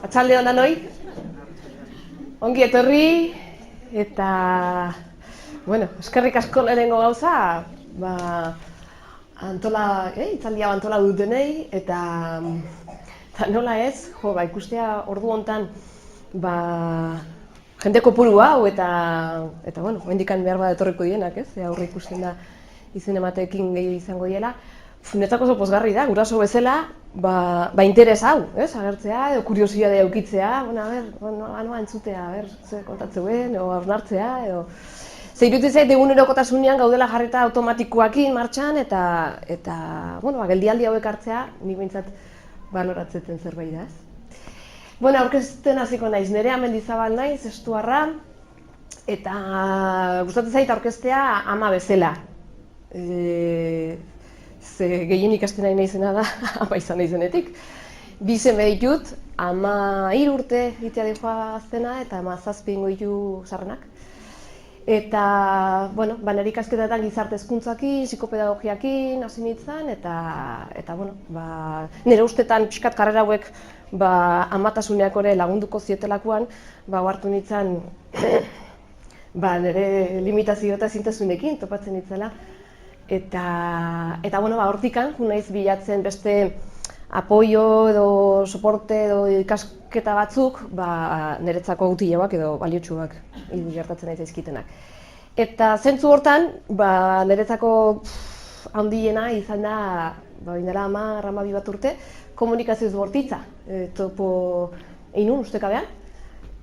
Atxalde hon danoi, ongi etorri, eta, eskerrik asko lehenengo gauza, hitzaldi hau antola dutenei, eta nola ez, ikustea ordu hontan, jende kopuru hau, eta hendikan behar bat etorriko dienak, ez? Aurre ikusten da izen emateekin gehiago izango diela. Netzako oso pozgarri da, guraso bezala, interes hau, agertzea, edo kuriosidadea eukitzea, noa entzutea, ze kontatzeen, edo hausnartzea, edo... Ze iruditzen zait egunerokotasunean gaudela jarrita automatikoakin martxan, eta geldialdi hauek hartzea, nik behintzat baloratzeten zerbait da, ez? Aurkezten hasiko naiz, Nerea Mendizabal naiz, estuarra, eta gustatzen zait aurkeztea ama bezala. Ze gehien ikasten nahi naizena da, ama izan naizenetik. Bi seme ditut, ama 3 urte itea dihoa aztena, eta ama 7 ingo ditu zarrenak. Eta, nire ikasketetan gizarte hezkuntzakin, psikopedagogiakin hasi nintzen, eta nire ustetan pixkat karrera hauek amatasuneak ere lagunduko zietelakoan, hartu nintzen nire limitazio eta ezintasunekin topatzen nintzela. Eta hortikan, naiz bilatzen beste apoio edo soporte edo ikasketa batzuk niretzako utileak edo baliotsuak gertatzen nahi zaizkitenak. Eta zentzu hortan, niretzako handiena izan da, indela 10-12 bat urte, komunikazioz bortitza, topo einun ustekabean.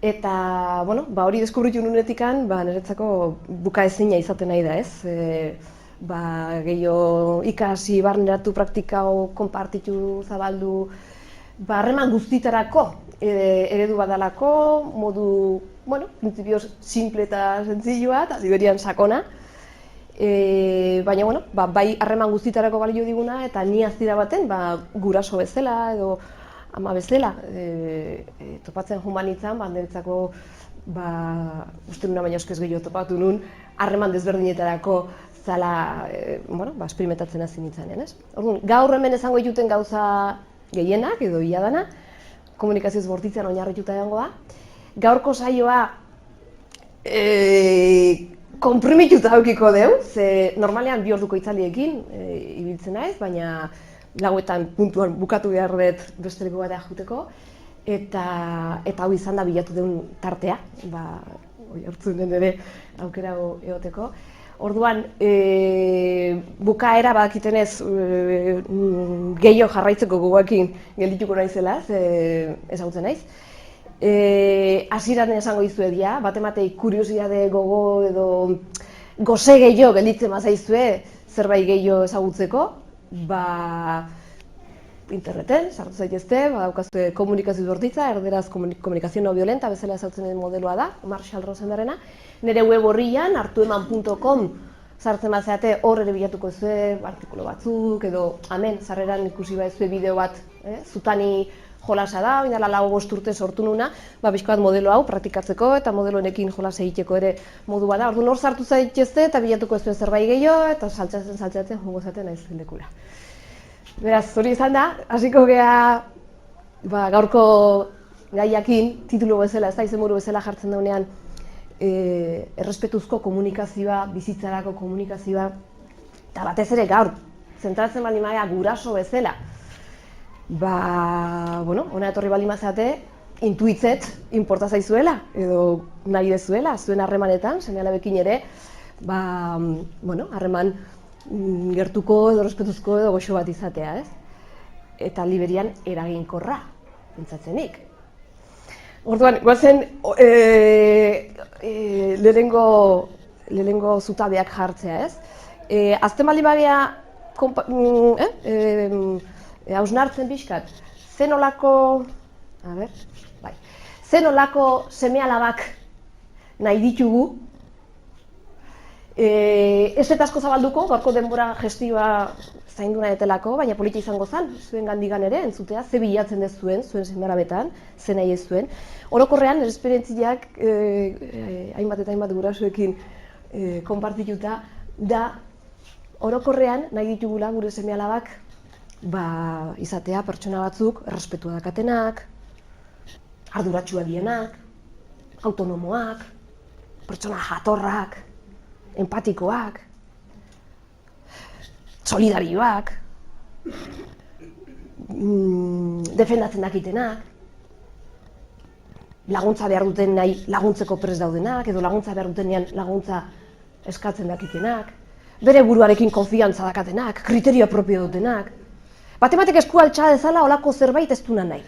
Eta hori deskubritu nunetikan, niretzako bukaezina izaten nahi da, ez? Gehiago ikasi, barneratu, praktikau, konpartitu, zabaldu, harreman guztitarako eredu badalako, modu, printzipioz simple eta zentzilloa, eta ziberian sakona. Baina, bai harreman guztitarako balio diguna, eta ni aztira baten, guraso bezala edo ama bezala topatzen joan banitzen, niretzako, uste nuna baina eskez gehiago topatu nun, harreman desberdinetarako zala, experimentatzen hasi nintzanean, ez? Orduan, gaur hemen esango dituten gauza gehienak, edo ia dana, komunikazioz bortitzean oinarrituta egongo da. Gaurko saioa konprimituta aukiko deu, ze normalean 2 orduko hitzaldiekin ibiltzen naiz, baina lauetan puntuan bukatu behar dut beste leku bat jateko, eta hau izan da bilatu deun tartea, hartzunen ere aukera egoteko. Orduan, bukaera badakitenez gehiago jarraitzeko gogoekin geldituko naizela, ezagutzen naiz. Hasieran esango dizuedia, bat-ematei kuriosidade gogo edo goze gehiago gelditzen bazaizue zerbait gehiago ezagutzeko, interneten, sartu zaitezte, badaukazue komunikazio bortitza, erderaz komunikazio no violenta, bezala ezagutzen den modeloa da, Marshall Rosenbergena. Nire web horrian, hartueman.com sartzen bazeate hor ere bilatuko zue, artikulu batzuk, edo hemen, sarreran ikusi baizue bideo bat, zutani jolasa da, bindala 4-5 urte sortu nuna, bizko bat modelo hau praktikatzeko eta modeloenekin jolas egiteko ere modu bada. Orduan hor sartu zaitezte eta bilatuko zuen zerbait gehiago, eta saltzatzen jongo zaten naiz lekura. Beraz, hori izan da, hasiko gea gaurko gaiakin, titulu bezala, ez da izenburu bezala jartzen daunean, errespetuzko komunikazioa, bizitzarako komunikazioa, eta batez ere gaur, zentratzen baldin badira guraso bezala, hona etorri baldin bazate, intuitzet inporta zaizuela, edo nahi dezuela, zuen harremanetan, seme-alabekin ere, harreman gertuko edo errespetuzko edo goxo bat izatea, ez? Eta liberian eraginkorra, pentsatzenik. Orduan, guazen lehenengo zutabeak jartzea, ez? Azten baldin bagea hausnartzen pixkat, zen olako seme-alabak nahi ditugu, ez eta asko zabalduko, gaurko denbora gestioa zaindu nahi etelako, baina polita izango zen, zuen gandigan ere, entzutea, ze bilatzen dezuen, zuen seme-alabetan, ze nahi ez zuen. Orokorrean, nire esperientziak hainbat eta hainbat gurasoekin konpartituta, da orokorrean nahi ditugula gure seme-alabak izatea pertsona batzuk errespetua dakatenak, arduratsuak dienak, autonomoak, pertsona jatorrak, empatikoak, solidarioak, defendatzen dakitenak, laguntza behar duten nahi laguntzeko prest daudenak, edo laguntza behar dutenean laguntza eskatzen dakitenak, bere buruarekin konfiantza dakatenak, kriterio propio dutenak. Batek eskua altxa dezala olako zerbait ez duna nahi.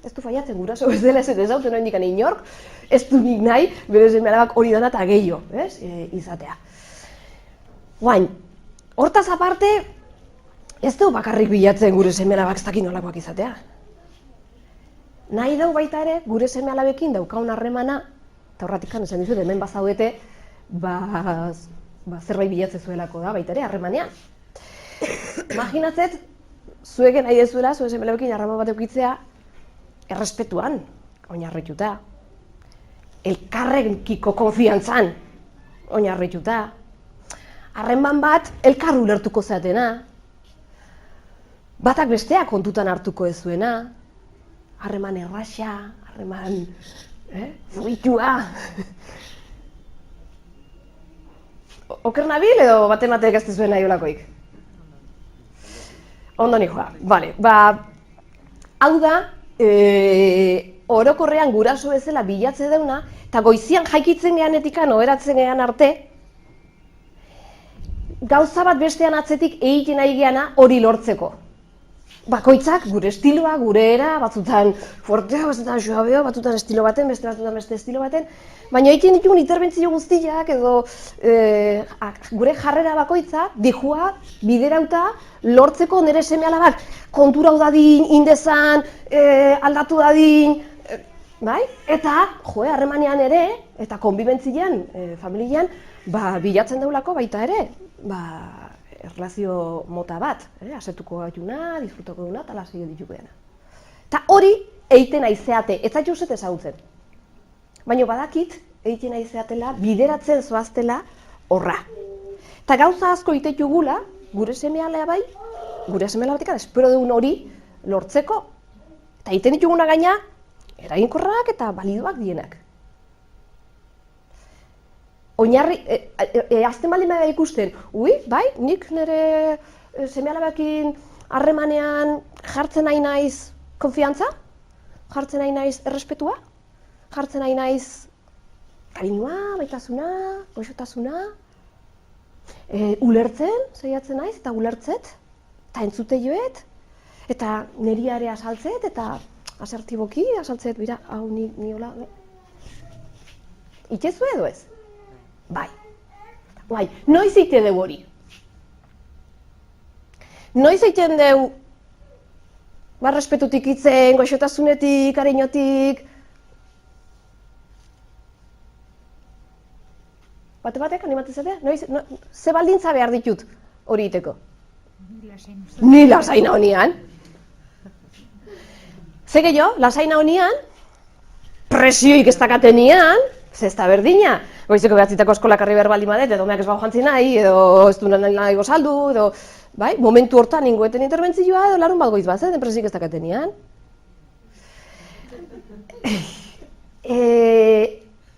Ez du faiatzen guraso ez dela ez ezauten oindik inork, ez du nik nahi, bere seme-alabak hori dana eta gehiago, izatea. Guain, hortaz aparte, ez du bakarrik bilatzen gure seme-alabak ez dakin nolakoak izatea. Nahi dau baita ere, gure seme-alabekin daukaun harremana, eta horratikan esan dizut, hemen bazaudete, zerbait bilatzen zuelako da baita ere, harremanean. Imaginatzet, zueken nahi dezuela, zuen seme-alabekin harreman bat eukitzea, errespetuan, oinarrituta, elkarrekiko konfiantzan, oinarrituta, harreman bat elkar ulertuko zeatena, batak bestea kontutan hartuko ez zuena, harreman erraxa, harreman fruitua. Oker nabil edo batek ez zuen nahi olakoik? Ondo nijoa, bale, hau da, orokorrean guraso bezala bilatze deuna, eta goizian jaikitzen geanetikan, oheratzen gean arte, gauza bat bestean atzetik egiten nahi geana hori lortzeko. Bakoitzak gure estiloa, gure era, batzutan fortea, batzutan suabeo, batzutan estilo baten, beste batzutan beste estilo baten, baina egiten ditugun interbentzio guztiak edo gure jarrera bakoitza, dijua, biderauta, lortzeko nire seme-alabak konturau dadin, indezan, aldatu dadin, bai? Eta, harremanean ere, eta konbibentzian, familian, bilatzen daulako baita ere, erlazio mota bat, asetuko gaituna, disfrutoko duna, eta lasio dituko dena. Eta hori, egiten aizeate, ez zaitu zet ezagutzen. Baina badakit, egiten aizeatela, bideratzen zoaztela horra. Eta gauza asko egitetu gula, gure seme-alea bai, gure seme-alabatik espero dugun hori lortzeko. Eta egiten dituguna gaina, eraginkorrak eta balidoak dienak. Oinarri, azten baldin bada ikusten, bai, nik nire seme-alabekin harremanean jartzen nahi naiz konfiantza, jartzen nahi naiz errespetua, jartzen nahi naiz kariñoa, baitasuna, goxotasuna, ulertzen, saiatzen naiz, eta ulertzet, eta entzute joet, eta niri ere asaltzet, eta asertiboki asaltzet, bira, hau ni hola, itxezu edo ez? Bai, noiz eite dugu hori? Noiz eiten dugu, respetutik itzen, goxotasunetik, kariñotik? Batek, animatizatea? Ze baldintza behar ditut hori iteko? Ni lasaina honian. Ze gehiago, lasaina honian, presioik ez dakatenean, ze ez da berdina. Goizeko behatzitako eskolakarri behar baldin badet, edo meak ez bau jantzin nahi, edo ez du nahi gozaldu, edo, bai, momentu hortan ningueten interbentzioa, edo larun bat goiz bat, den presioik ez dakatenean.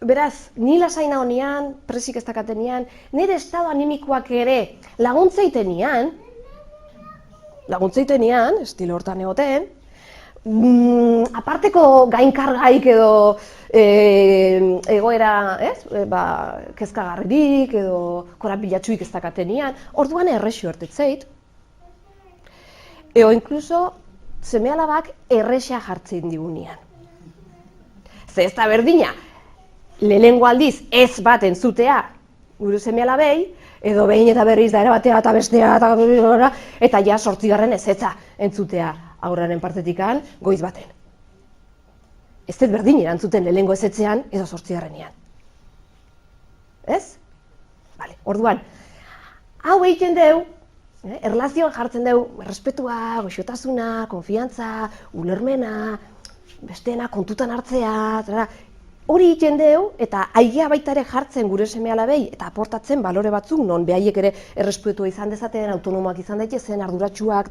Beraz, ni lasaina honian, presik ez dakatenean, nire estado animikoak ere laguntzeitenean, estilo hortan egoten, aparteko gainkargaik edo egoera, kezkagarririk edo korapilatsuik ez dakatenean, orduan errexio ertetzeit. Eo inkluso seme-alabak errexa jartzen digunean. Ze ez da berdina, lehenengo aldiz ez bat entzutea gure seme-alabei, edo behin eta berriz da erabatea eta bestea eta ja 8. ezetza entzutea aurraren partetikan goiz baten. Ez dut berdin erantzuten lehenengo ezetzean edo 8. Ez? Orduan, hau egiten dugu, erlazioan jartzen dugu, errespetua, goxotasuna, konfiantza, ulermena, besteena kontutan hartzea, hori egiten dugu, eta aigea baita ere jartzen gure seme-alabei eta aportatzen balore batzuk, non behaiek ere errespetua izan dezaten, autonomoak izan daitezen, arduratsuak,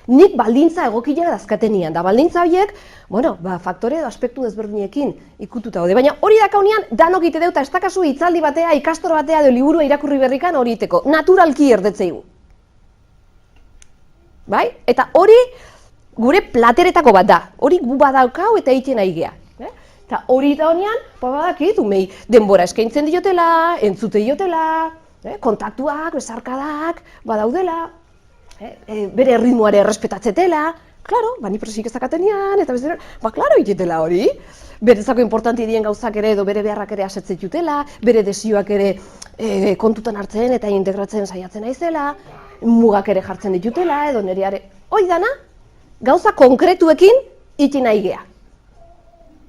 nik baldintza egokila dazkatenian, da baldintza horiek, bueno, faktore edo aspektu desberdinekin ikututa daude, baina hori dakaunean danok ite deu, eta ez dakazu hitzaldi batea, ikastor batea edo liburua irakurri berrikan hori iteko, naturalki erdetzeigu. Bai? Eta hori gure plateretako bat da, hori gu badaukau eta egiten nahi gea. Eta hori da honean, badakit, umei denbora eskaintzen diotela, entzute diotela, kontaktuak, besarkadak, badaudela, bere ritmoare errespetatzetela, klaro, ni presik ezakatenian, eta bezera, klaro egitela hori. Berezako importanti dien gauzak ere edo bere beharrak ere asetzen jutela, bere desioak ere kontutan hartzen eta integratzen saiatzen naizela, mugak ere jartzen ditutela, edo nereare, hori dana, gauza konkretuekin iti nahi gea.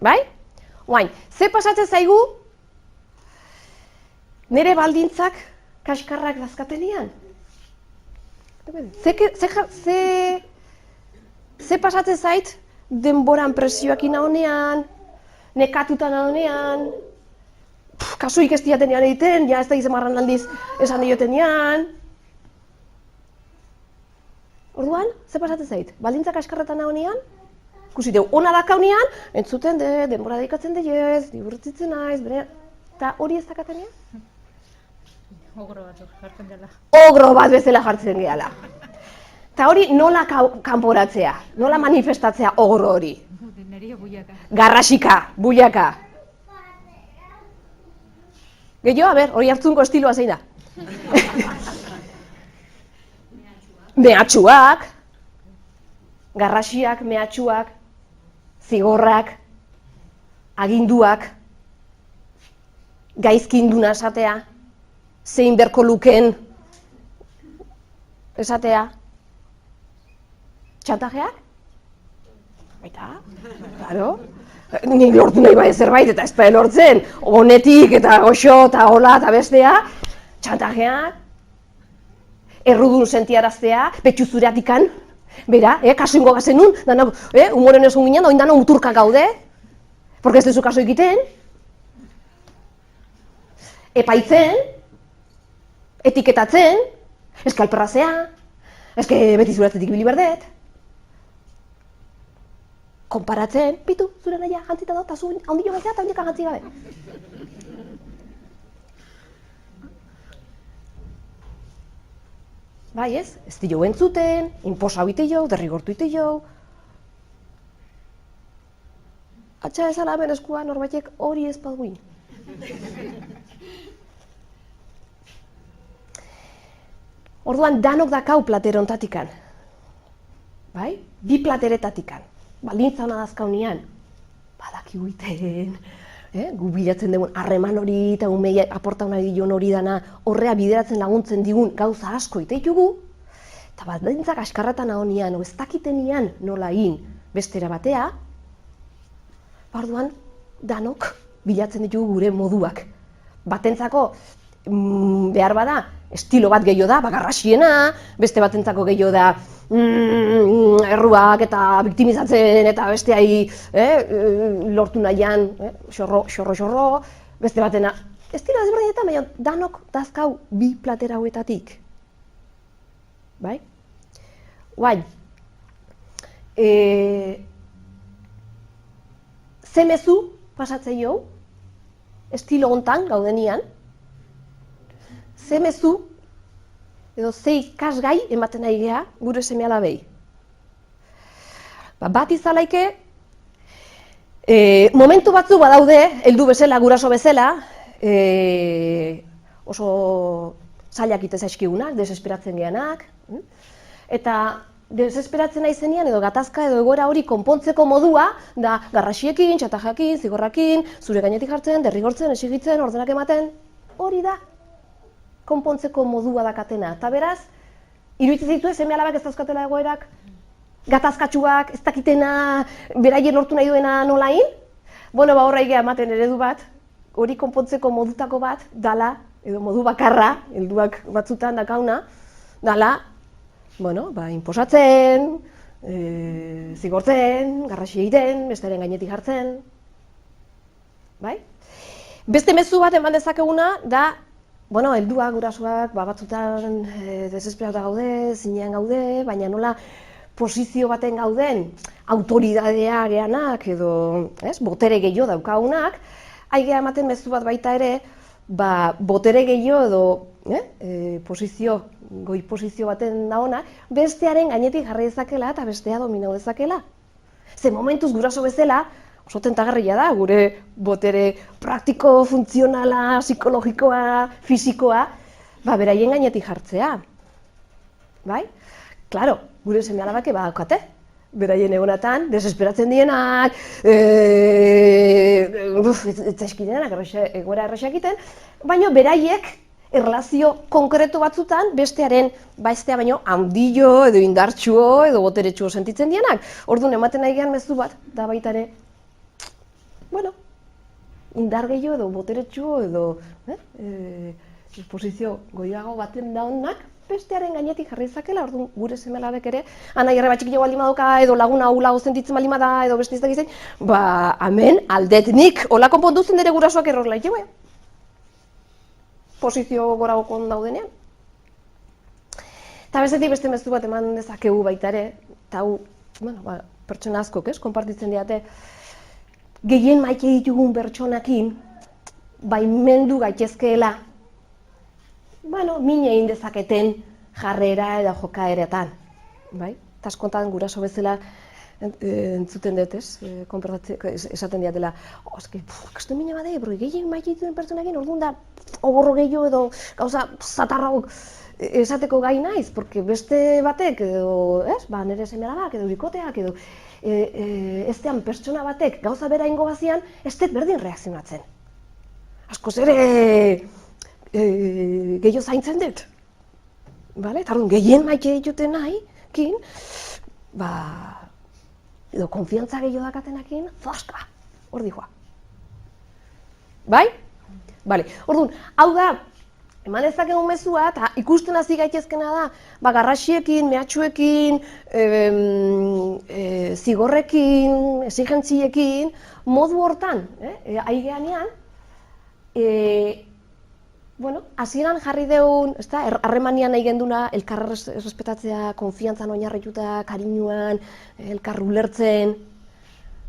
Bai? Oain, ze pasatzen zaigu nire baldintzak kaskarrak dazkatenian? Ze pasatzen zait denboran presioak ina honean, nekatutan honean, kasuik ez diatenean egiten, ja ez da izemarran aldiz esan diotenean. Orduan, ze pasatzen zait? Baldintzak kaskarretan honean, ikusi deu, ona dakaunean, entzuten denbora dedikatzen deiez, diburtzitzen naiz, eta hori ez dakatenean? Ogro bat jartzen dela. Ogro bat bezala jartzen gehala. Eta hori nola kanporatzea, nola manifestatzea ogro hori? Neria buiaka. Garrasika, buiaka. Gehiago, hori hartzunko estiloa zein da. Mehatxuak, garrasiak, mehatxuak, zigorrak, aginduak, gaizkinduna esatea, zein berko luken esatea, txantajeak? Baita, claro, nik lortu nahi bai zerbait eta ez bai lortzen, honetik eta goxo eta hola eta bestea, txantajeak, errudun sentiaraztea, petxu zureatikan, bera, kasu ingo gazenun, humoren esun ginen, oin dana uturka gaude, porque ez dezu kaso egiten, epaitzen, etiketatzen, eske alperrazea, eske beti zuratzetik bili berdet, konparatzen, pitu, zure naia jantzita dut, eta zu handilo bezea eta handikan jantzi gabe. Bai ez dio entzuten, inposau ite jo, derrigortu ite jo. Atxa ezala ben eskua norbaitek hori ez baduin. Orduan danok dakau platero ontatikan. Bai? Bi plateretatikan. Baldintza hona dazkaunian. Badakigu iten. Gu bilatzen dugun harreman hori eta umei aporta nahi dion hori dana horrea bideratzen laguntzen digun gauza asko iteitugu, eta baldintzak askarretan ahonian, ez dakitenian nola egin bestera batea, orduan danok bilatzen ditugu gure moduak. Batentzako behar bada, estilo bat gehiago da, garrasiena, beste batentzako gehiago da erruak eta biktimizatzen eta besteai lortu nahian, xorro, beste batena. Estilo ezberdinetan, baina danok dazkau bi platera hauetatik. Bai? Guain, ze mezu pasatzei jau, estilo hontan gaudenian, ze mezu edo ze ikasgai ematen nahi geha gure seme-alabei. Bat izalaike, momentu batzuk badaude, heldu bezala, guraso bezala, oso zailak ite zaizkigunak, desesperatzen geanak, eta desesperatzen nahi zenean edo gatazka edo egoera hori konpontzeko modua da garrasiekin, txatajakin, zigorrakin, zure gainetik jartzen, derrigortzen, esigitzen, ordenak ematen, hori da konpontzeko modua dakatena. Eta beraz, iruditzen zaitu seme-alabak ez dauzkatela egoerak, gatazkatsuak, ez dakitena, beraien lortu nahi duena nolain? Bueno, horra egia ematen eredu bat, hori konpontzeko modutako bat, dala, edo modu bakarra, helduak batzutan dakauna, dala, bueno, inposatzen, zigortzen, garrasi egiten, bestearen gainetik jartzen. Bai? Beste mezu bat eman dezakeguna da, bueno, helduak, gurasoak, batzutan desesperatuta gaude, zinean gaude, baina nola posizio baten gauden, autoridadea geanak edo botere gehiago daukagunak, aigea ematen mezu bat baita ere, botere gehiago edo goi posizio baten daona, bestearen gainetik jarri dezakela eta bestea dominau dezakela. Ze momentuz guraso bezala, oso tentagarria da, gure botere praktiko, funtzionala, psikologikoa, fisikoa, beraien gainetik jartzea. Bai? Klaro, gure seme-alabak badaukate. Beraien egonatan, desesperatzen dienak, ez zaizkidenak, egoera erraxak egiten, baina beraiek erlazio konkretu batzutan bestearen baino handio edo indartsuo edo boteretsuo sentitzen dienak. Orduan ematen nahi gehan mezu bat, da baita ere, indar gehiago edo boteretsuo edo posizio goiago baten daunak, bestearen gainetik jarri izakela, orduan gure seme-alabek ere, anai erre batxik jo baldin badoka, edo laguna hulago sentitzen baldin bada, edo beste izan gizen, hemen aldetnik, hola konponduzen dere gurasoak error laik jo, posizio goragokon daudenean. Eta bestetik beste mezu bat eman dezakegu baita ere, eta hau, pertsona askok, konpartitzen diate, gehien maite ditugun pertsonakin, baimendu gaitezkeela, min egin dezaketen jarrera eta jokaeretan. Eta askontan guraso bezala entzuten dut, esaten diatela, kastu mine bade, gehien maite dituen pertsonakin, orduan da, oborro gehiago edo gauza zatarrauk esateko gai naiz, porque beste batek, edo, nire seme-alabak, edo bikoteak, edo, eztean pertsona batek gauza bera ingo bazian, ez dut berdin reakzionatzen. Askoz ere gehiago zaintzen dut. Eta orduan, gehien maite dituten nahi, edo konfiantza gehiago dakatenakin, zaska, hor dihoa. Bai? Orduan, hau da, eman dezakegun mezua, eta ikusten hasi gaitezkena da, garrasiekin, mehatxuekin, zigorrekin, exigentziekin, modu hortan, aigeanean, hasieran jarri deun, harremanian nahi genduna, elkarra errespetatzea, konfiantzan oinarrituta, kariñuan, elkar ulertzen.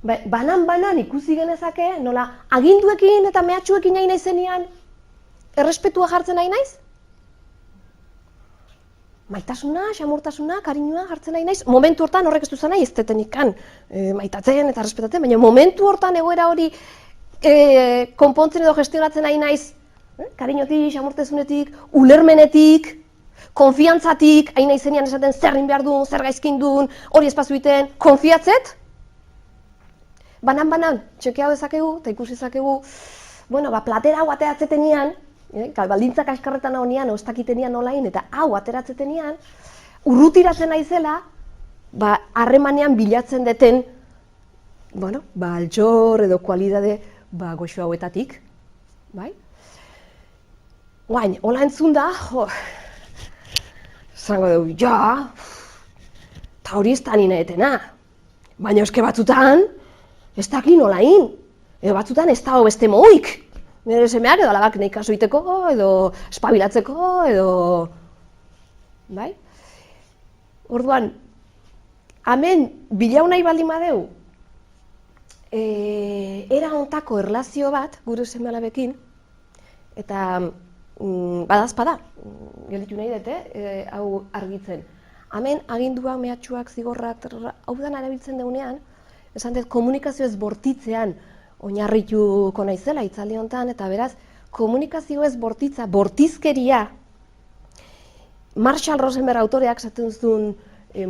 Banan ikusi genezake, nola aginduekin eta mehatxuekin nahi naizenean, errespetua jartzen nahi naiz? Maitasuna, xamurtasuna, kariñua jartzen nahi naiz? Momentu hortan horrek ez duzan nahi, ez detenikan maitatzen eta errespetatzen, baina momentu hortan egoera hori konpontzen edo gestionatzen nahi naiz, kariñotik, xamurtasunetik, ulermenetik, konfiantzatik, hain naizenean esaten zer egin behar duen, zer gaizkin duen, hori espazuiten, konfiatzet? Banan, txekea dezakegu, eta ikusi dezakegu, platera hau ateratzetenian, baldintzak askarretan hau nian, ostakitenian nolain, eta hau ateratzetenian, urrutiratzen naizela, harremanean bilatzen deten, altxor edo kualidade goxo hauetatik, bai? Guain, hola entzun da, zango dugu, eta hori ez da nina etena, baina eske batzutan, ez daki nolain, edo batzutan ez da beste moik. Nire semeak edo alabak nahi kaso iteko, edo espabilatzeko, edo... Bai? Orduan, hemen bilau nahi baldin badeu, era hontako erlazio bat, gure seme-alabekin, eta badazpada, gelditu nahi dute, hau argitzen. Hemen agindua, mehatxuak, zigorrak, hau dan arabiltzen deunean, esan dut, komunikazio ez bortitzean oinarrituko naizela hitzaldi honetan, eta beraz, komunikazio ez bortitza, bortizkeria, Marshall Rosenberg autoreak esaten zuen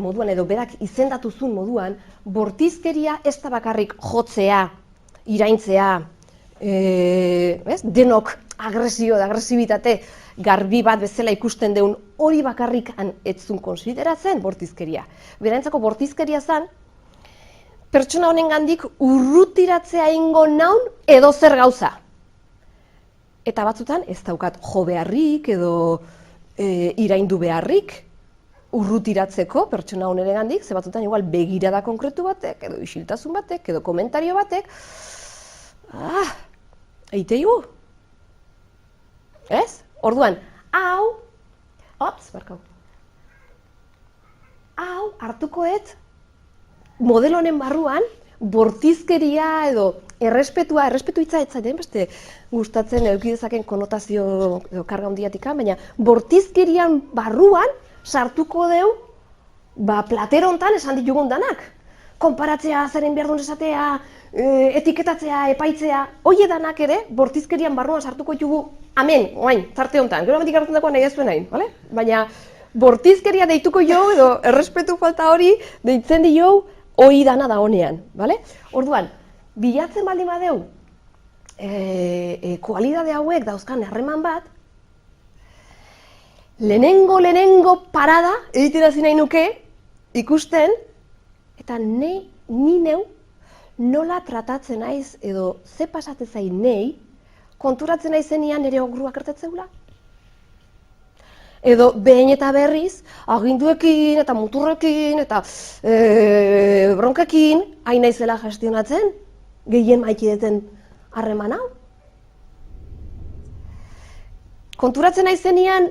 moduan, edo berak izendatu zuen moduan, bortizkeria ez da bakarrik jotzea, iraintzea, denok agresio da agresibitate garbi bat bezala ikusten deun hori bakarrikan ez zuen konsideratzen bortizkeria. Beraintzako bortizkeria zen, pertsona honengandik urrutiratzea ingo naun edo zer gauza. Eta batzutan ez daukat jo beharrik edo iraindu beharrik urrutiratzeko pertsona honegandik, ze batzutan igual begirada konkretu batek, edo isiltasun batek, edo komentario batek, eiteigu. Ez? Orduan, hau, hau hartukoet modelo honen barruan bortizkeria edo errespetu hitza ez zaiten beste gustatzen eduki dezaken konotazio edo karga handiatik, baina bortizkerian barruan sartuko deu platero hontan esan ditugun danak. Konparatzea, zeren behar duen esatea, etiketatzea, epaitzea, hoi danak ere bortizkerian barruan sartuko ditugu hemen, oain, tarte hontan. Gero hemendik hartzen dagoen nahi ez zuen nahi, bale? Baina bortizkeria deituko jo edo errespetu falta hori deitzen dio hoi dana da honean, bale? Orduan, bilatzen baldin badeu kualidade hauek dauzkan harreman bat, lehenengo parada egiten hasi nahi nuke ikusten, eta ni neu nola tratatzen naiz edo ze pasatzen zain nei konturatzen naizenean nire ogruak gertatzeula. Edo behin eta berriz, aginduekin eta muturrekin eta bronkekin hain naizela gestionatzen, gehien maikideten harreman hau. Konturatzen naizenean,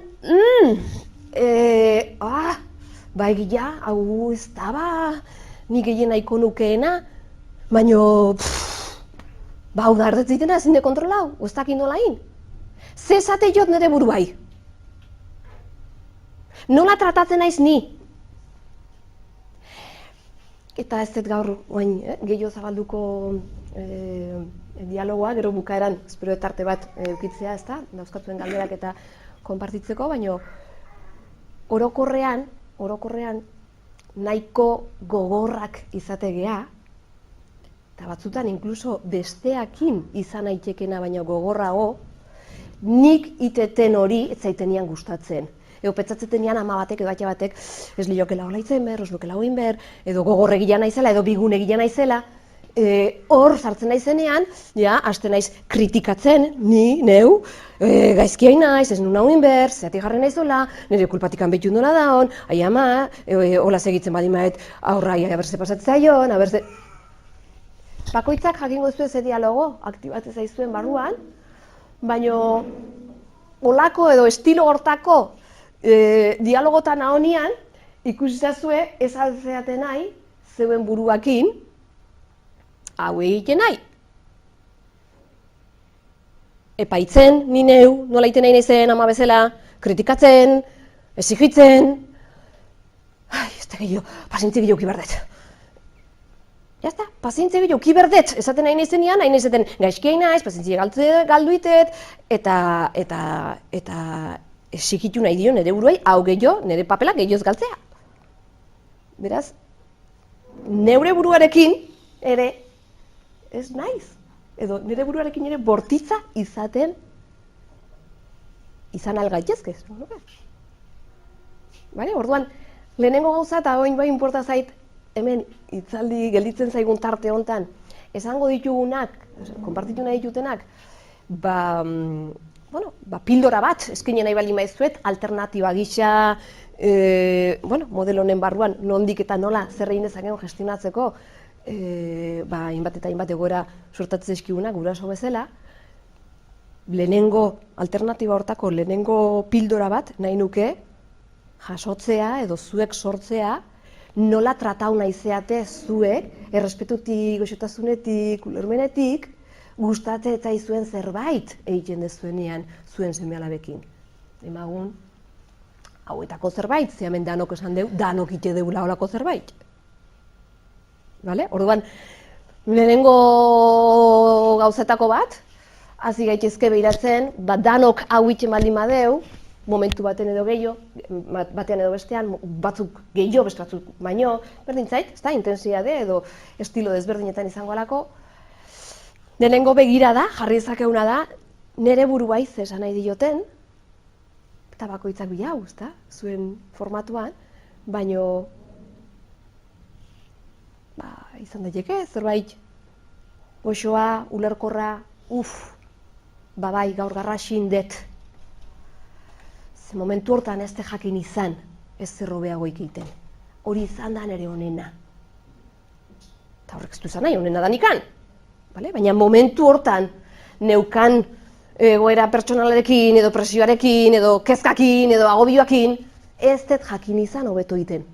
bai gila, hau ez daba, ni gehien nahiko nukeena, baino, hau da erdetzitena ezin de kontrolau, ez dakit nolain. Ze esate jot nire buruai. Nola tratatzen naiz ni? Eta ez dut gaur, gehiago zabalduko dialogoa, gero bukaeran, espero tarte bat eukitzea, ez da, dauzkatzuen galderak eta konpartitzeko, baina orokorrean nahiko gogorrak izategea, eta batzutan inkluso besteakin izan aitekena baina gogorrago, nik iteten hori ez zaitenian gustatzen. Ego petzatzeten ama batek edo atia batek ez liokela hola itzen behar, ez lukela hoin behar, edo gogorregia naizela, edo bigunegia naizela, hor sartzen naizenean, hasten naiz kritikatzen, neu, gaizkiain naiz, ez nuna hoin behar, zeatik jarren naizola, nire kulpatikan behitu nola daun, ai ama, hola segitzen badi maet, aurra, aberze pasatzen zaion, aberze... Bakoitzak jakingo zuen ze dialogo, aktibatzen zaizuen barruan, baino olako edo estilo hortako dialogotan ahonian, ikusizazue ez altzeaten nahi, zeuen buruakin, hau egiten nahi. Epaitzen, ni neu, nola iten nahi naizen ama bezala, kritikatzen, exigitzen, ez da gehiago, pazientzia gehiago kiberdet. Jazta, pazientzia gehiago kiberdet, esaten nahi naizenean, nahi naizaten gaizkiain naiz, pazientzia galduitet, eta exigitu nahi dio nire buruei, hau gehiago, nire papela gehioz galtzea. Beraz, neure buruarekin ere ez naiz, edo nire buruarekin ere bortitza izan algaitezke. Orduan, lehenengo gauza eta oin bai inporta zait, hemen hitzaldi gelditzen zaigun tarte hontan, esango ditugunak, konpartitu nahi ditutenak, pildora bat, eskine nahi bali maizuet, alternatiba gisa, modelo honen barruan, nondik eta nola zer egin dezakegun gestionatzeko, hainbat eta hainbat egoera suertatzen eskigunak, guraso bezala, lehenengo alternatiba hortako lehenengo pildora bat nahi nuke jasotzea edo zuek sortzea, nola tratau naizeate zuek, errespetutik, goxotasunetik, ulermenetik, gustatzen eta izuen zerbait egiten dezuenean zuen seme-alabekin. Emagun, hauetako zerbait, zehamen danok esan deu, danok ite deula holako zerbait. Orduan, lehenengo gauzetako bat, hasi gaitezke behiratzen, danok hau iten baldin badeu, momentu baten edo gehiago, batean edo bestean, batzuk gehiago, beste batzuk baino, berdin zait, ez da, intensitate edo estilo desberdinetan izango alako. Lehenengo begirada, jarri ezakeguna da, nire buruai esan nahi dioten, eta bakoitzak bilau, ez da, zuen formatuan, baino, izan daiteke, zerbait, goxoa, ulerkorra, bai, gaur garrasin det. Ze momentu hortan ez jakin izan, ez zerrobeago egiten. Hori izan da nire honena. Eta horrek ez du izan nahi, honena da nikan. Baina momentu hortan neukan egoera pertsonalarekin, edo presioarekin, edo kezkakin, edo agobioakin, ez dut jakin izan hobeto egiten.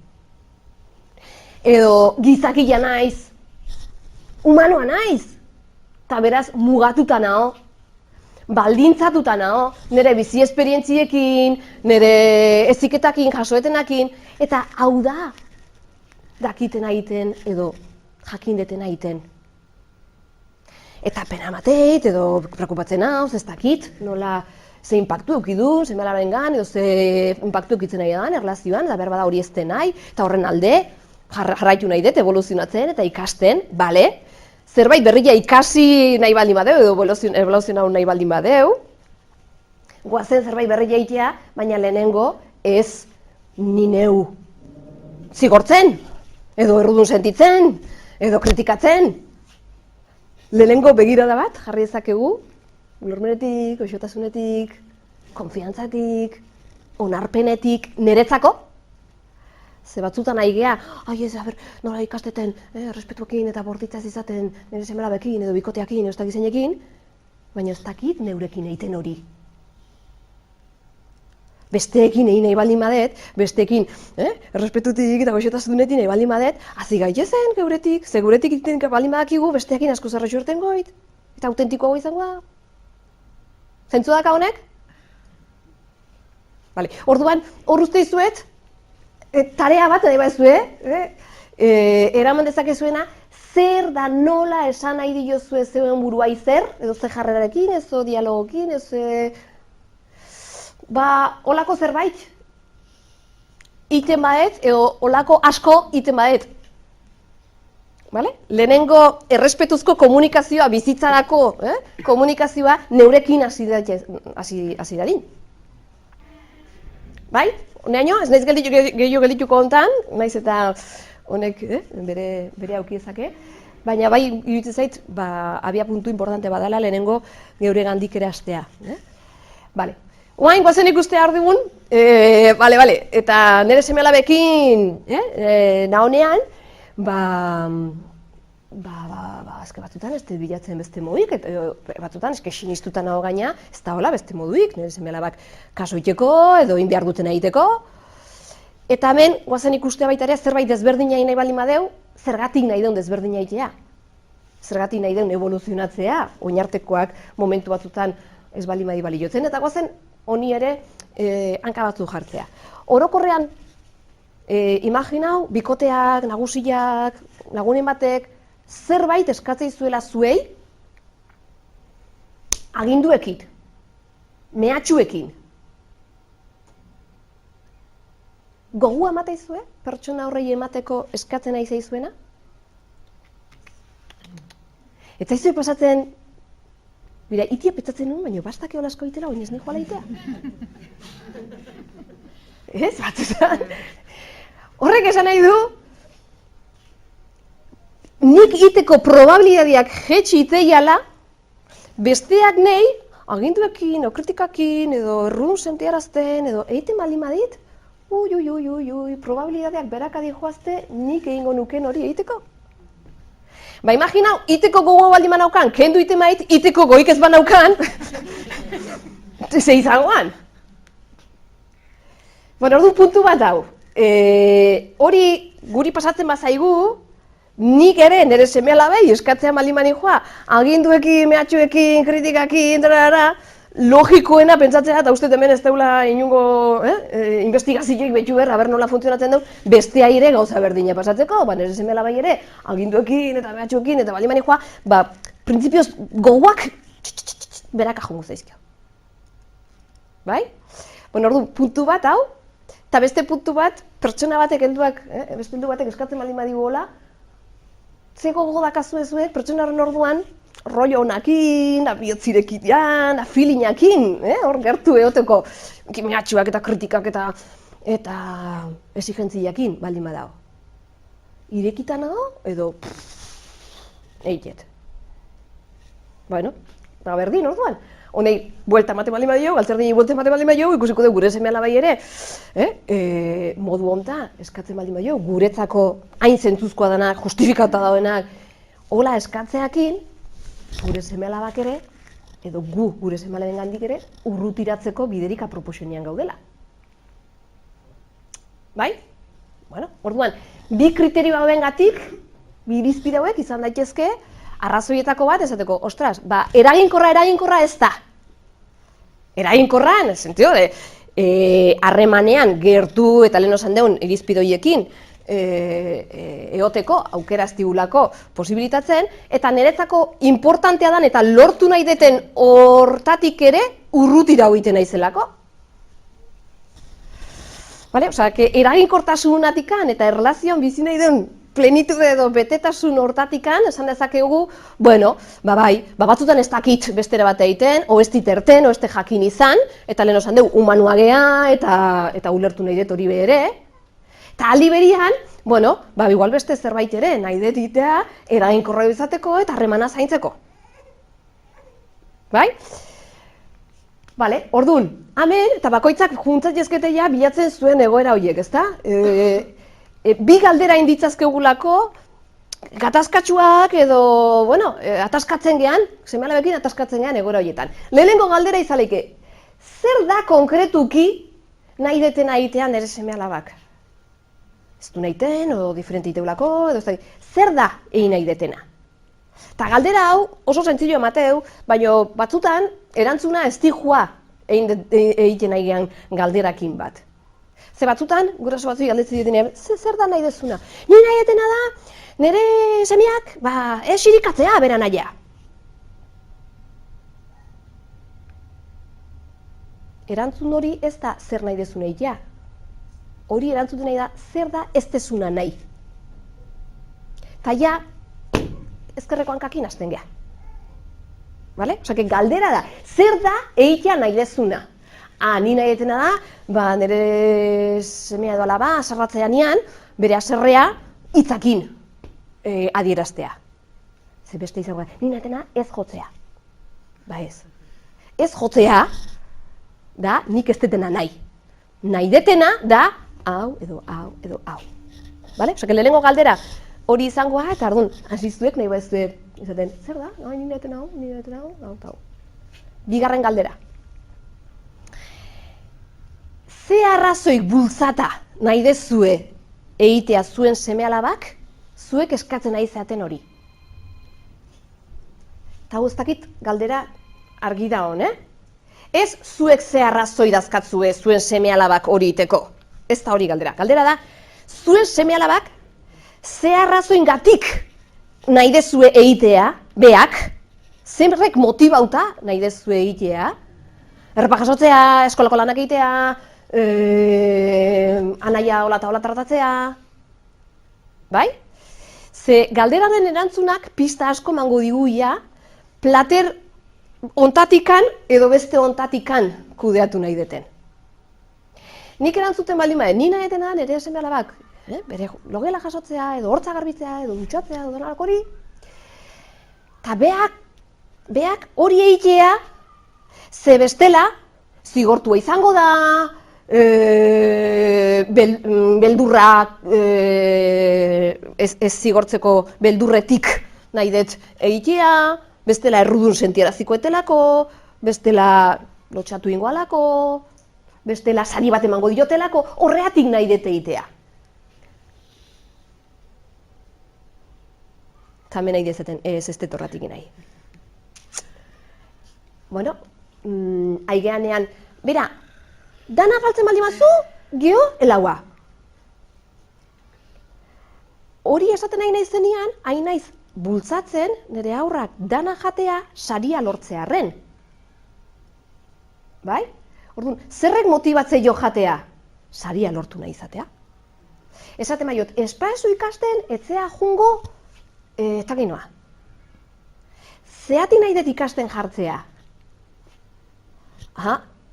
edo gizakia naiz, humanoa naiz, eta beraz mugatuta nago, baldintzatuta nago, nire bizi esperientziekin, nire heziketakin, jasoetenakin, eta hau da, dakiten egiten edo jakindeten egiten. Eta pena mateit, edo preokupatzen hau, ez dakit, nola ze inpaktu eukidun, ze malabengan, edo ze inpaktu eukitzen nahi edan, erlazioan, eta behar bada hori ezten nahi, eta horren alde, jarraitu nahi dut, evoluzionatzen eta ikasten, bale? Zerbait berria ikasi nahi baldin badeu, edo evoluzionau nahi baldin badeu, guazen zerbait berria egitea, baina lehenengo ez ni neu zigortzen, edo errudun sentitzen, edo kritikatzen. Lehenengo begirada bat jarri dezakegu, ulermenetik, goxotasunetik, konfiantzatik, onarpenetik, niretzako. Ze batzutan nahi geha, nola ikasteten, errespetuekin eta bortitzaz izaten, nire semelabekin edo bikoteakin, edo ez dakit zeinekin, baina ez dakit neurekin egiten hori. Besteekin egin nahi baldin badet, besteekin errespetutik eta goxotasunetik nahi baldin badet, hazi gaitezen geuretik, ze geuretik egiten baldin badakigu, besteekin asko zerrexu erten goit, eta autentikoago izango da. Zentzu daka honek? Orduan, hor uste izuet, tarea bat nahi bazue, eraman dezakezuena, zer da nola esan nahi diozue zeuen buruai zer, edo ze jarrerarekin, edo dialogokin, olako zerbait, iten badet, edo olako asko iten badet. Lehenengo errespetuzko komunikazioa, bizitzarako komunikazioa neurekin hasi dadin. Bai? Honeaino, ez naiz gehiago geldituko hontan, naiz eta honek bere auki ezake, baina bai iruditzen zait, abia puntu importante badala lehenengo geure gandik ere hastea. Oain, guazen ikuste ardugun, eta nire seme-alabekin nahonean, azke batzutan ez bilatzen beste moduik, batzutan eske sinistuta nago gaina, ez da hola beste moduik, nire seme-alabak kaso iteko edo behar duten egiteko. Eta hemen, guazen ikustea baita ere, zerbait desberdina nahi baldin badeu, zergatik nahi deun desberdina egitea. Zergatik nahi deun evoluzionatzea, oinartekoak momentu batzutan ez baldin baliotzen, eta guazen honi ere hanka batzu jartzea. Orokorrean, imaginau, bikoteak, nagusiak, lagunen batek, zerbait eskatzei zuela zuei, aginduekin, mehatxuekin. Gogua ematei zue, pertsona horrei emateko eskatzen nahi zeizuena? Eta izue pasatzen, bera, itia petzatzen nuen, baina bastak egon asko itela, oin ez nahi joala itea. Ez, batzutan. Horrek esan nahi du, nik iteko probabilidadeak jetxi iteiala, besteak nahi, aginduekin, kritikakin, edo errun sentiarazten, edo egiten baldin badit, probabilidadeak berakadi joazte, nik egingo nuken hori egiteko. Imaginau, iteko gogo baldin banaukan, kendu ite mait, iteko goik ez banaukan, ze izangoan. Ordu puntu bat hau, hori guri pasatzen bazaigu, nik ere nire seme-alabei eskatzea baldin bani joa, aginduekin, mehatxuekin, kritikakin, logikoena pentsatzea, eta uste hemen ez daula inungo investigazioik betu berra, ber nola funtzionatzen dut, bestea ere gauza berdina pasatzeko, nire seme-alabai ere, aginduekin eta mehatxuekin, eta baldin bani joa, printzipioz gogoak beraka jongo zaizkio. Bai? Ordu puntu bat hau, eta beste puntu bat, pertsona batek helduak, beste heldu batek eskatzen baldin badigu hola, ze gogo dakazu ezuek, pertsona horren orduan, rollo honakin, biotzirekian, filinakin, hor gertu egoteko mehatxuak eta kritikak eta esigentziakin baldin badago. Irekita nago edo eitet. Berdin orduan. Honei, buelta mate baldin badio, galtzerdini buelta mate baldin badio, ikusiko dugu gure seme-alabai ere, modu honta eskatzen baldin badio, guretzako hain zentzuzkoa denak, justifikauta daudenak, hola eskatzeakin, gure seme-alabak ere, edo gure seme-alaben gandik ere, urrutiratzeko biderik aproposionean gaudela. Bai? Orduan, bi kriterio hauengatik, bi irizpide hauek izan daitezke, arrazoietako bat esateko, ostras, eraginkorra ez da. Eraginkorra, en el sentido de, harremanean gertu eta lehen osan deun irizpide horiekin eoteko aukeraztigulako posibilitatzen, eta niretzako importantea dan eta lortu nahi deten hortatik ere urrutira egiten naizelako. Vale? Osea, eraginkortasunatikan eta erlazioan bizi nahi den plenitude edo betetasun hortatikan, esan dezakegu, bueno, bai, batzutan ez dakit bestera bat egiten, o ez diterten, o ez jakin izan, eta lehen osan dugu, humanua gea, eta ulertu nahi dut hori bere, eta aldi berian, bueno, igual beste zerbait ere, nahi dut itea, eraginkorra izateko eta harremana zaintzeko. Bai? Bale, orduan, hemen, eta bakoitzak juntzat jezketeia bilatzen zuen egoera horiek, ezta? Bi galdera inditzazkegulako, gatazkatsuak edo, bueno, ataskatzen gean, seme-alabekin ataskatzen gean egoera horietan. Lehenengo galdera izaleike, zer da konkretuki nahi detena egitean nire seme-alabak? Ez du nahiten, edo diferente iteulako, edo ez da, zer da egin nahi detena? Eta galdera hau oso zentzillo emateu, baina batzutan erantzuna ez dihua egiten nahi gean galderakin bat. Ze batzutan, guraso batzuk galdetzen ditenean, zer da nahi dezuna? Ni nahi detena da, nire semiak, esirikatzea bera nahia. Erantzun hori ez da zer nahi dezuna egitea. Hori erantzuten nahi da, zer da ez dezuna nahi. Eta ja, ezkerreko hankakin hasten geha. Vale? Osea, galdera da, zer da egitea nahi dezuna? Ni nahi detena da, nire semea edo alaba, asarratzea nian, bere aserrea hitzakin adieraztea. Ze beste izango da, ni nahi detena ez jotzea. Ez. Ez jotzea da nik ez detena nahi. Nahi detena da hau edo hau edo hau. Vale? Osea, lehenengo galdera hori izangoa, eta ardun, hasizuek nahi baizuek izaten, zer da? Ni nahi detena hau, ni nahi detena hau, hau eta hau. Bigarren galdera. Ze arrazoik bultzata nahi dezue egitea zuen seme-alabak, zuek eskatzen nahi zaten hori. Eta guztakit galdera argi da hon, Ez zuek ze arrazoi dazkatzue zuen seme-alabak hori iteko. Ez da hori galdera. Galdera da, zuen seme-alabak ze arrazoingatik nahi dezue egitea, beak, zenrek motibauta nahi dezue egitea, errepa jasotzea, eskolako lanak egitea, anaia hola eta hola tratatzea, bai? Ze galderaren erantzunak pista asko mango diguia, plater ontatikan edo beste ontatikan kudeatu nahi deten. Nik erantzuten baldin baden, ni nahi detena nire seme-alabak, bere logela jasotzea, edo hortza garbitzea, edo dutxatzea, edo denalako hori, eta beak hori egitea, ze bestela, zigortua izango da, beldurra ez zigortzeko beldurretik nahi dut egitea, bestela errudun sentieraziko etelako, bestela lotxatu ingoalako, bestela sari bat emango diotelako, horreatik nahi dut egitea. Tamen nahi dezaten, ez dut horretik nahi. Bueno, aigeanean, bera, dana faltzen baldin bazu, geho, elaua. Hori esaten nahi nahi zenean, hain naiz bultzatzen nire aurrak dana jatea saria lortzearren. Bai? Orduan, zerrek motibatze jo jatea? Saria lortu nahi izatea. Esaten maiot, espaezu ikasten, etzea jungo, eta ginoa. Zeatik nahi dut ikasten jartzea?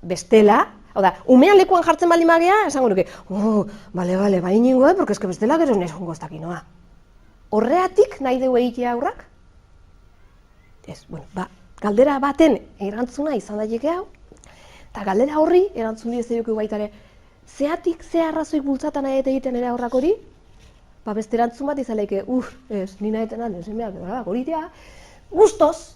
Bestela, hau da, umean lekuan jartzen baldin magea, esango nuke, bale, bai ningo, porque eske bestela gero nes jungo ez dakinoa. Horreatik nahi dugu egitea aurrak? Ez, bueno, galdera baten erantzuna izan daiteke hau, eta galdera horri erantzun dira zeioke baitare, zeatik, ze arrazoik bultzatan nahi egiten ere aurrak hori? Beste erantzun bat izaleike, ez, nina etenan, hori dira, gustoz,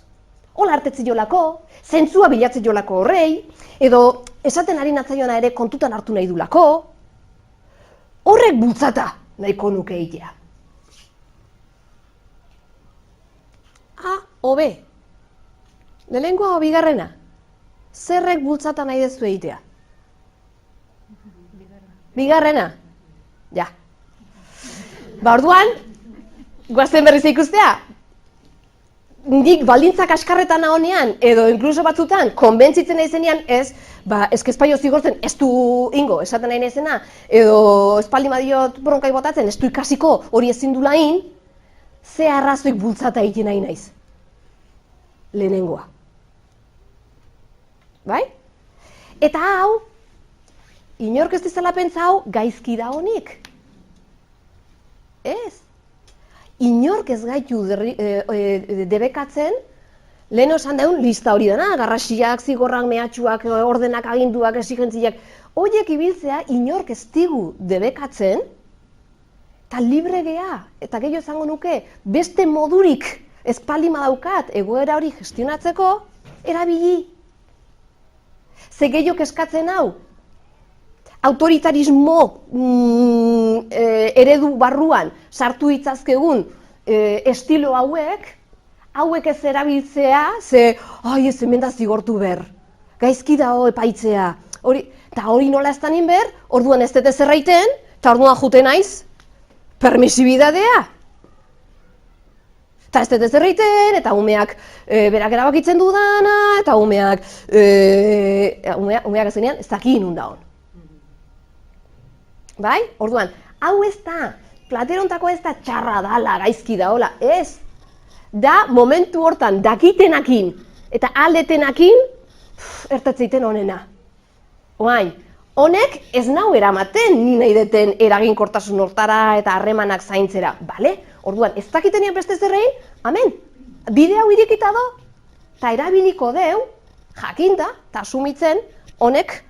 hola hartetzi jolako, zentzua bilatzi jolako horrei, edo esaten ari natzaiona ere kontutan hartu nahi dulako, horrek bultzata nahiko nuke egitea? A o B? Lehenengoa o bigarrena? Zerrek bultzata nahi dezu egitea? Bigarrena? Ja. Ba orduan, goazen berriz ikustea. Nik baldintzak askarretan nahonean, edo inkluso batzutan, konbentzitzen nahi zenean, ez espaio zigortzen, ez du ingo, esaten nahi naizena, edo espaldi madiot bronkai botatzen, ez du ikasiko hori ezin du lain, ze arrazoik bultzata egiten nahi naiz. Lehenengoa. Bai? Eta hau, inork ez dizela pentsa hau, gaizki da honik. Ez. Inork ez gaitu debekatzen, lehen esan daun lista hori dena, garrasiak, zigorrak, mehatxuak, ordenak, aginduak, esigentziak, horiek ibiltzea inork ez digu debekatzen, eta libre gea, eta gehiago izango nuke, beste modurik ez palima daukat egoera hori gestionatzeko, erabili. Ze gehiago eskatzen hau, autoritarismo eredu barruan sartu ditzazkegun estilo hauek ez erabiltzea, ze, ez hemen da zigortu ber, gaizki dago epaitzea, eta hori nola ez danin ber, orduan ez dut ezerraiten, eta orduan jute naiz, permisibidadea. Eta ez dut ezerraiten, eta umeak berak erabakitzen dudana, eta umeak ez denean ez dakin undaon. Bai? Orduan, hau ez da, platerontako ez da txarra dala, gaizki da, hola, ez. Da, momentu hortan, dakitenakin eta aldetenakin, ertatzeiten honena. Oain, honek ez nau eramaten, ni nahi deten eraginkortasun hortara eta harremanak zaintzera, bale? Orduan, ez dakitenean beste zerrein, amen, bide hau irikita do, eta erabiliko deu, jakinta, eta asumitzen, honek,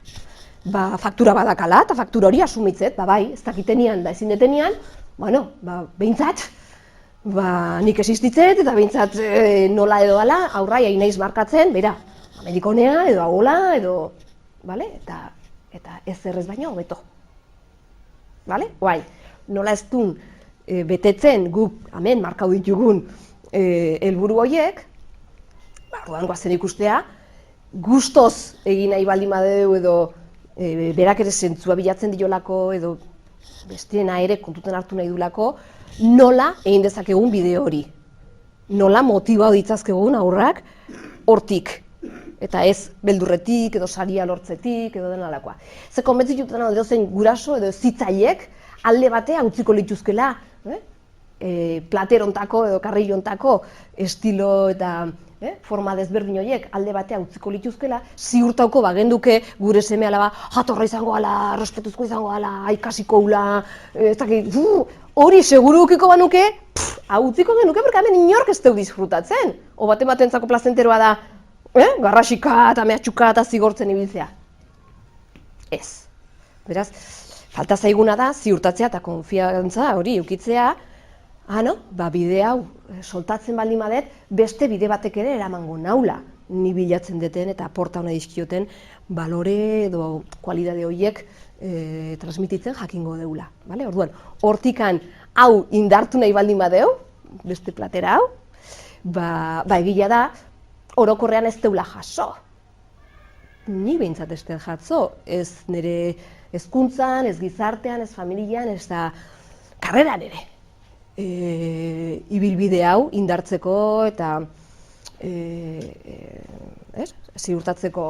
faktura badakala, eta faktura hori asumitzet, bai, ez dakitenean da ezin detenean, behintzat, nik existitzet, eta behintzat nola edo ala, aurrai hain naiz markatzen, bera, Amerikonea, edo agola, edo, bale, eta ez errez baino, beto. Bale? Guai, nola ez duen betetzen guk, hemen, markau ditugun helburu horiek, orduan goazen ikustea, gustoz egin nahi baldin badeu edo berak ere zentzua bilatzen diolako edo besteena ere kontuten hartu nahi dulako, nola egin dezakegun bideo hori. Nola motibau ditzazkegun aurrak hortik. Eta ez beldurretik edo saria lortzetik edo dena alakoa. Ze konbentzitutan edo zen guraso edo zitzaiek alde batea utziko lituzkela platerontako edo karrilontako estilo eta forma desberdin horiek alde batea utziko lituzkela, ziurtauko bagenduke gure seme alaba jatorra izango ala, respetuzko izango ala, ikasiko ula, hori seguru ukiko banuke, hau utziko genuke, berka hemen inork ez deu disfrutatzen. O batentzako plazenteroa da, garrasika eta mehatxuka eta zigortzen ibiltzea. Ez. Beraz, falta zaiguna da ziurtatzea eta konfiantza hori ukitzea, bide hau soltatzen baldin badet, beste bide batek ere eramango naula ni bilatzen deten eta aporta hona dizkioten balore edo kualidade horiek transmititzen jakingo deula. Orduan, hortikan hau indartu nahi baldin badeu, beste platera hau, egia da, orokorrean ez deula jaso. Ni behintzat ez dut jaso, ez nire hezkuntzan, ez gizartean, ez familian, ez da karreran ere. Ibilbide hau indartzeko eta ziurtatzeko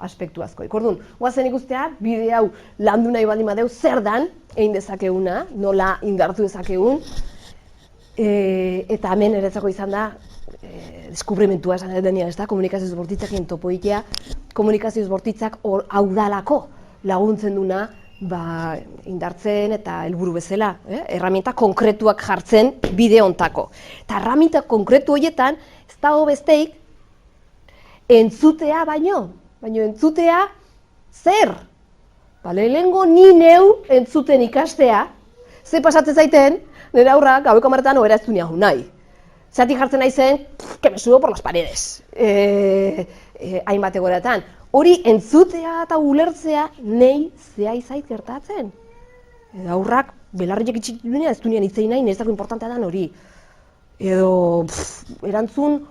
aspektu askoik. Orduan, goazen ikustea, bide hau landu nahi baldin badeu, zer dan egin dezakeuna, nola indartu dezakegun, eta hemen eretzako izan da, deskubrimentua esan denean, ez da, komunikazioz bortitzakien topo egitea, komunikazioz bortitzak hau dalako laguntzen duna, indartzen eta helburu bezala, erramienta konkretuak jartzen bide hontako. Eta erramienta konkretu horietan, ez dago besteik, entzutea baino entzutea zer? Lehenengo ni neu entzuten ikastea, ze pasatzen zaiten, nire aurrak gaueko amaretan ohera ez du niahu nahi. Zatik jartzen nahi zen, que me subo por las paredes, hainbat egoeratan. Hori entzutea eta ulertzea nei zea izait gertatzen. Aurrak belarriak itxik duenean ez duenean hitz egin nahi, niretzako importantea da hori. Edo erantzun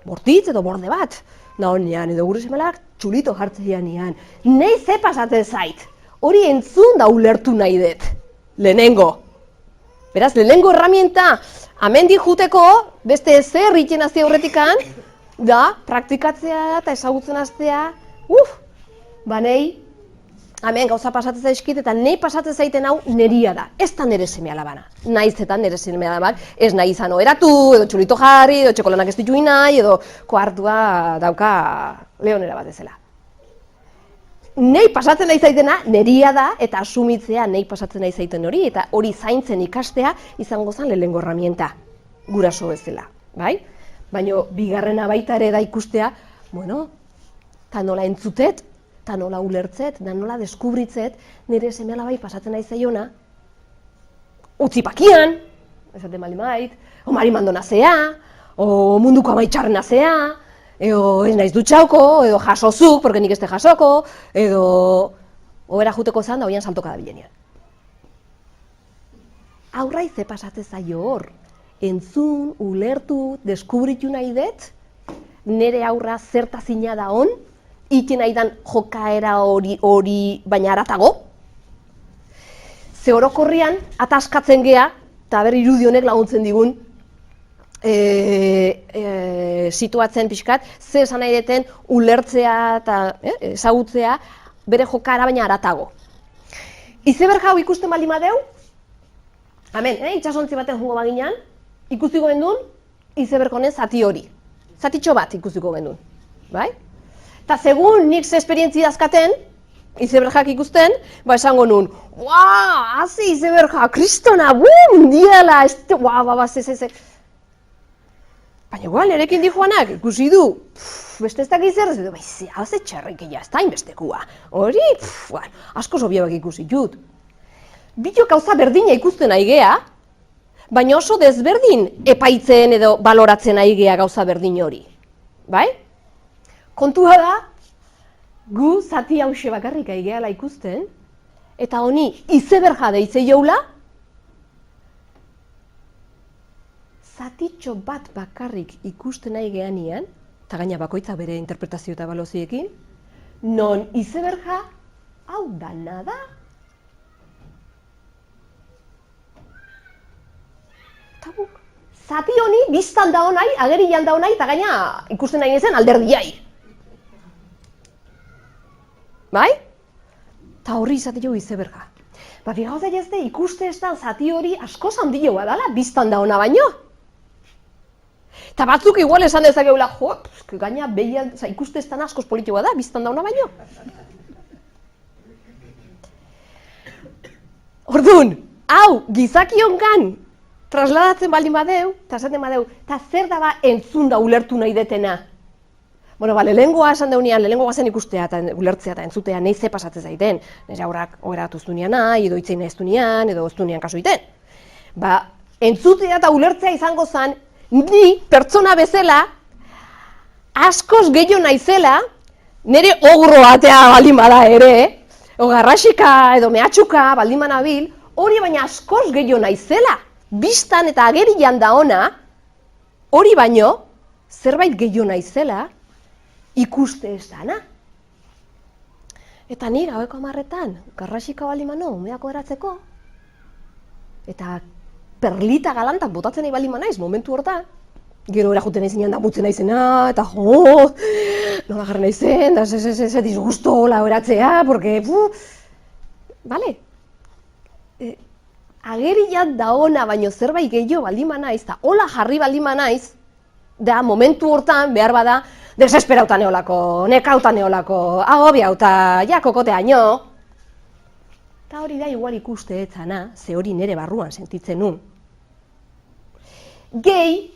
bortitz edo borde bat. Da honean, edo gure semelak txulito jartzean nian. Nei ze pasatzen zait. Hori entzun da ulertu nahi dut. Lehenengo. Beraz, lehenengo herramienta, amendik juteko, beste zer egiten hasi aurretikan, da, praktikatzea eta ezagutzen hastea, ba nei, hemen gauza pasatzen zaizkit eta nei pasatzen zaiten hau neria da. Ez da nere seme-alabana. Naizetan nere seme-alabanak ez nahi izan oheratu, edo txulito jarri, edo txokolanak ez ditu nahi, edo koartua dauka leonera bat ezela. Nei pasatzen nahi zaitena neria da eta asumitzea nei pasatzen nahi zaiten hori eta hori zaintzen ikastea izango zen lehenengo herramienta guraso bezala, bai? Baina bigarrena baita ere da ikustea, bueno, ta nola entzutet, ta nola ulertzet, ta nola deskubritzet nire seme-alabai pasatzen nahi zaiona utzi pakian, esaten bali mait, o marimando nazea, o munduko amaitxarren nazea, edo ez naiz dutxauko, edo jasozuk, porque nik ez te jasoko, edo ohera juteko zan da hoian saltoka da bilenean. Aurrai ze pasatzen zaio hor, entzun, ulertu, deskubritu nahi dut, nire aurra zertazina da on, iten nahi dan jokaera hori baina aratago. Ze orokorrian, ataskatzen gea, eta berri irudi honek laguntzen digun, situatzen pixkat, ze esan nahi deten ulertzea eta ezagutzea bere jokara baina aratago. Izeberg hau ikusten baldin badeu, hemen, itxasontzi baten jungo baginan, ikusiko gendun izeberg honen zati hori. Zatitxo bat ikusiko gendun, bai? Eta segun nik ze esperientzi dazkaten, izebergak ikusten, ba esango nun, hazi izeberga, kristona, diala, ze. Baina igual, nerekin dijoanak, ikusi du, beste ez dakiz zer, hau ze txerrikeia, ez da inbestekua. Hori, asko sobiabak ikusi jut. Bitok gauza berdina ikusten nahi gea, baina oso desberdin epaitzen edo baloratzen nahi gea gauza berdin hori. Bai? Kontua da, gu zati hause bakarrik nahi gehala ikusten, eta honi izeberga deitze joula, zatitxo bat bakarrik ikusten nahi geanian, eta gaina bakoitza bere interpretazio eta baloziekin, non izeberga hau dana da. Zati honi biztan da honai, agerian da honai, eta gaina ikusten nahi nezen alderdiai. Bai? Eta horri izate jo izeberga. Ba, bigauz jazte ikuste ez da zati hori asko handioa dala, biztan da hona baino. Eta batzuk igual esan dezakeula, gaina ikuste ez da askoz politikoa da, biztan da hona baino. Orduan, hau, gizakionkan trasladatzen baldin badeu, eta esaten badeu, eta zer da ba entzun da ulertu nahi detena. Bueno, lehenengoa esan deunean, lehenengoa zen ikustea eta ulertzea eta entzutea nahi ze pasatzen zaiten. Nire aurrak ogeratu ez dunean nahi, edo itzein nahi ez dunean, edo ez dunean kasu iten. Ba, entzutea eta ulertzea izango zen, ni pertsona bezala, askoz gehiago naizela, nire ogro batea baldin bada ere, o garrasika edo mehatxuka baldin banabil, hori baina askoz gehiago naizela, biztan eta agerian da ona, hori baino, zerbait gehiago naizela, ikuste ez dana. Eta ni gaueko 10etan, garrasika baldin bano, umeako eratzeko, eta perlita galantak botatzen nahi baldin banaiz, momentu hortan, gero erajuten naizenean da mutzen naizena, eta nola jarri naizen, da ze disgusto hola eratzea, porque, bale, agerian da ona, baino zerbait gehiago baldin banaiz, eta hola jarri baldin banaiz, da momentu hortan behar bada, desesperauta neolako, nekauta neolako, agobiauta, ja kokoteaino. Eta hori da igual ikuste etzana, ze hori nere barruan sentitzen nun. Gehi,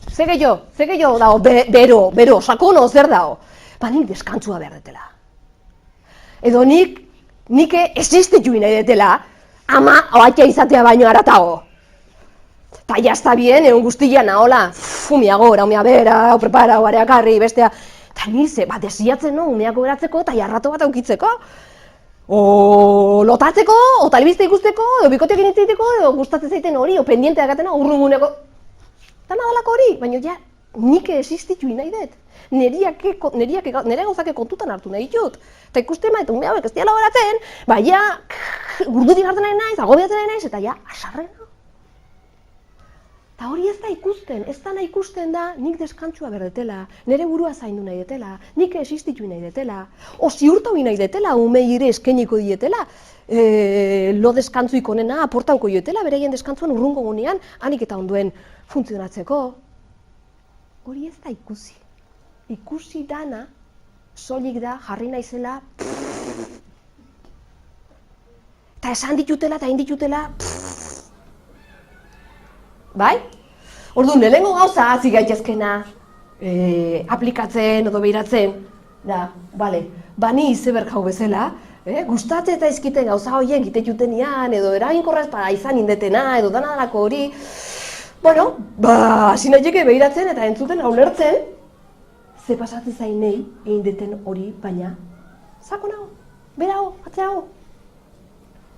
ze gehiago dago, bero, sakono zer dago. Ba nik deskantzua behar detela. Edo nik existitu nahi detela, ama oatia izatea baino aratago. Ta jazta bien, egun guztian ahola, umiago, umia bera, prepara, bareakarri, bestea. Eta nize, desiatzen no, umiako beratzeko eta jarrato bat aukitzeko. O lotatzeko, o talbizte ikusteko, edo bikoteak egiteko, edo gustatzen zaiten hori, o pendientea gatena, urrunguneko. Eta nadalako hori, baina ja, nik existitu nahi dut. Nire gauzake kontutan hartu nahi ditut. Eta ikusten maite, ume hauek ez diala horatzen, baina, urdutik hartzen nahi naiz, agobiatzen nahi naiz, eta ja, asarrena. Eta hori ez da ikusten da, nik deskantzua berdetela, nire burua zaindu nahi detela, nik existitu nahi detela, o ziurtau nahi detela, umei ere eskeniko dietela, lo deskantzuik onena aportauko dietela, bereien deskantzuan urrungo gunean, hanik eta onduen funtzionatzeko. Hori ez da ikusi. Ikusi dana, soilik da, jarri naizela, eta esan ditutela, eta inditutela, bai? Orduan, lehenengo gauza hasi gaitezkena aplikatzen edo behiratzen, da, bale, bani izeberg hau bezala, gustatzen eta izkiten gauza horien gitetutenian, edo eraginkorraz para izan indetena, edo danadalako hori, bueno, hasi nahieke behiratzen eta entzuten ulertzen, ze pasatzen zainei egin deten hori, baina, sakonago, berago, atzeago.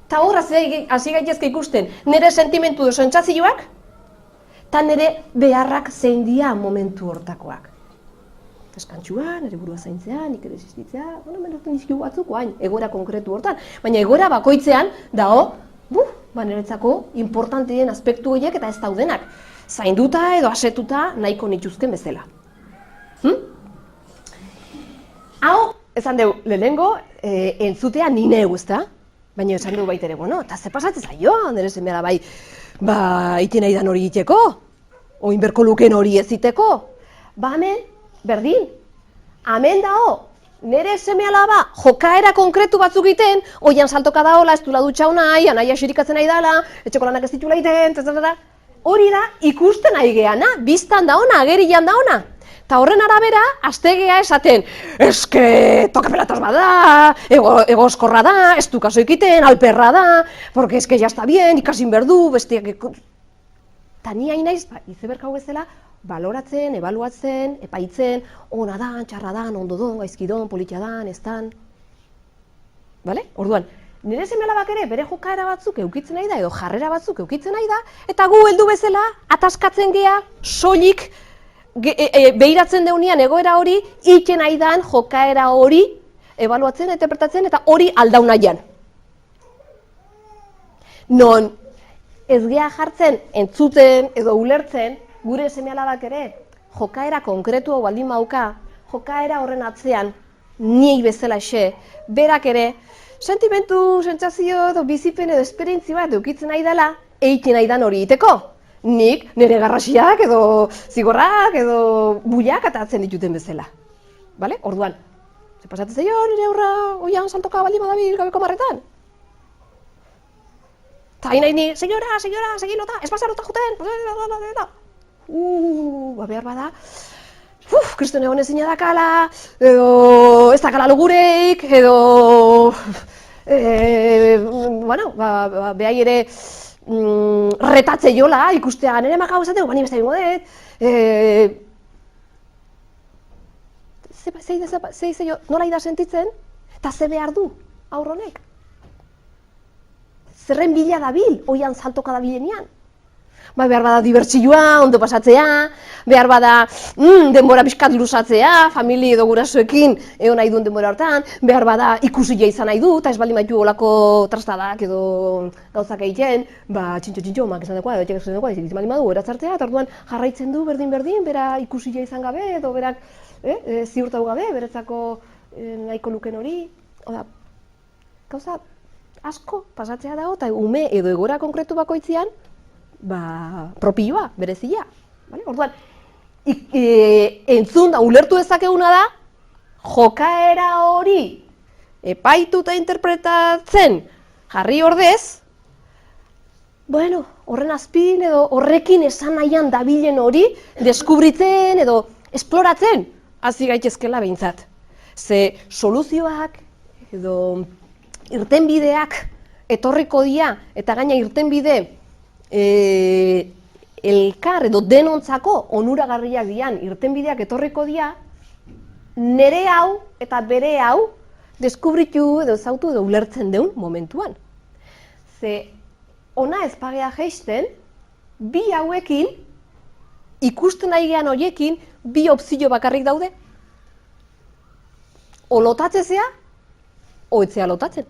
Eta hor hasi gaitezke ikusten, nire sentimentu edo sentsazioak, eta nire beharrak zein dira momentu hortakoak. Deskantzua, nire burua zaintzea, nik ere existitzea, bueno, menurtu nizkigu batzuk, hain, egoera konkretu hortan, baina egoera bakoitzean dago, niretzako importantien aspektu horiek eta ez daudenak, zainduta edo asetuta nahiko nituzken bezala. Hau, esan dugu, lehenengo, entzutea ni neu, ezta? Baina esan dugu baitere, bueno, eta ze pasatzen zaio, nire semea bai, iten nahi dan hori egiteko, oin berko luken hori ez iteko. Hemen, berdin, hemen dao, nire seme alaba jokaera konkretu batzuk egiten, oian saltoka daola, ez dula dutxau nahi, anaia xerikatzen nahi dala, etxeko lanak ez ditula egiten, hori da ikusten nahi geana, biztan daona, agerian daona. Eta horren arabera, astegea esaten, eske toke pelotas bada, egoskorra da, ez du kaso egiten, alperra da, porque eske ya está bien, ikasin berdu, bestiak... Eta ni hain naiz, izeberg hau bezala, baloratzen, ebaluatzen, epaitzen, ona dan, txarra dan, ondo don, gaizki don, politia dan, ez dan. Bale? Orduan, nire seme alabak ere bere jokaera batzuk eukitzen nahi da, edo jarrera batzuk eukitzen nahi da, eta gu heldu bezala, ataskatzen gea, soilik, behiratzen deunean egoera hori, iten nahi dan jokaera hori, ebaluatzen, interpretatzen, eta hori aldau nahian. Non, ez gea jartzen, entzuten edo ulertzen, gure seme alabak ere, jokaera konkretu hau baldin mauka, jokaera horren atzean, niei bezala xe, berak ere, sentimentu, sentsazio edo bizipen edo esperientzi bat eukitzen nahi dela, egiten nahi dan hori egiteko. Nik nire garrasiak edo zigorrak edo buiak atatzen dituten bezala. Bale? Orduan, ze pasatzen zaio nire aurra oian saltoka baldin badabil gabeko marretan? Eta hain nahi ni, senyora, segi nota, ez pasarota juten, behar bada, kristone honezina dakala, edo ez dakala logureik, edo, bueno, behai ere, retatze jola, ikustea nire makau esateko, bani beste bingo dut, zei nola ida sentitzen, eta ze behar du aurronek. Zerren bila dabil, oian saltoka dabilenean. Behar bada dibertsioa, ondo pasatzea, behar bada denbora pixkat luzatzea, familie edo gurasoekin egon nahi duen denbora hortan, behar bada ikusia izan nahi du, eta ez baldin baitu olako trastadak edo gauzak egiten, txintxo, mak esan dagoa, edo txek esan dagoa, ez baldin badu, eratzartea, eta orduan jarraitzen du berdin, bera ikusia izan gabe, edo berak ziurtau gabe, beretzako nahiko luken hori, gauza asko pasatzea dago, eta ume edo egora konkretu bakoitzean, propioa, berezia. Orduan, entzun da, ulertu dezakeguna da, jokaera hori epaitu eta interpretatzen jarri ordez, bueno, horren azpin edo horrekin esan nahian dabilen hori deskubritzen edo esploratzen hasi gaitezkela behintzat. Ze soluzioak edo irtenbideak etorriko dira eta gaina irtenbide elkar edo denontzako onuragarriak dian irtenbideak etorriko dira, nere hau eta bere hau deskubritu edo ezautu edo ulertzen deun momentuan. Ze ona ez pagea geisten, bi hauekin, ikusten nahi gean horiekin, bi opzio bakarrik daude. O lotatzezea, o etzea lotatzen.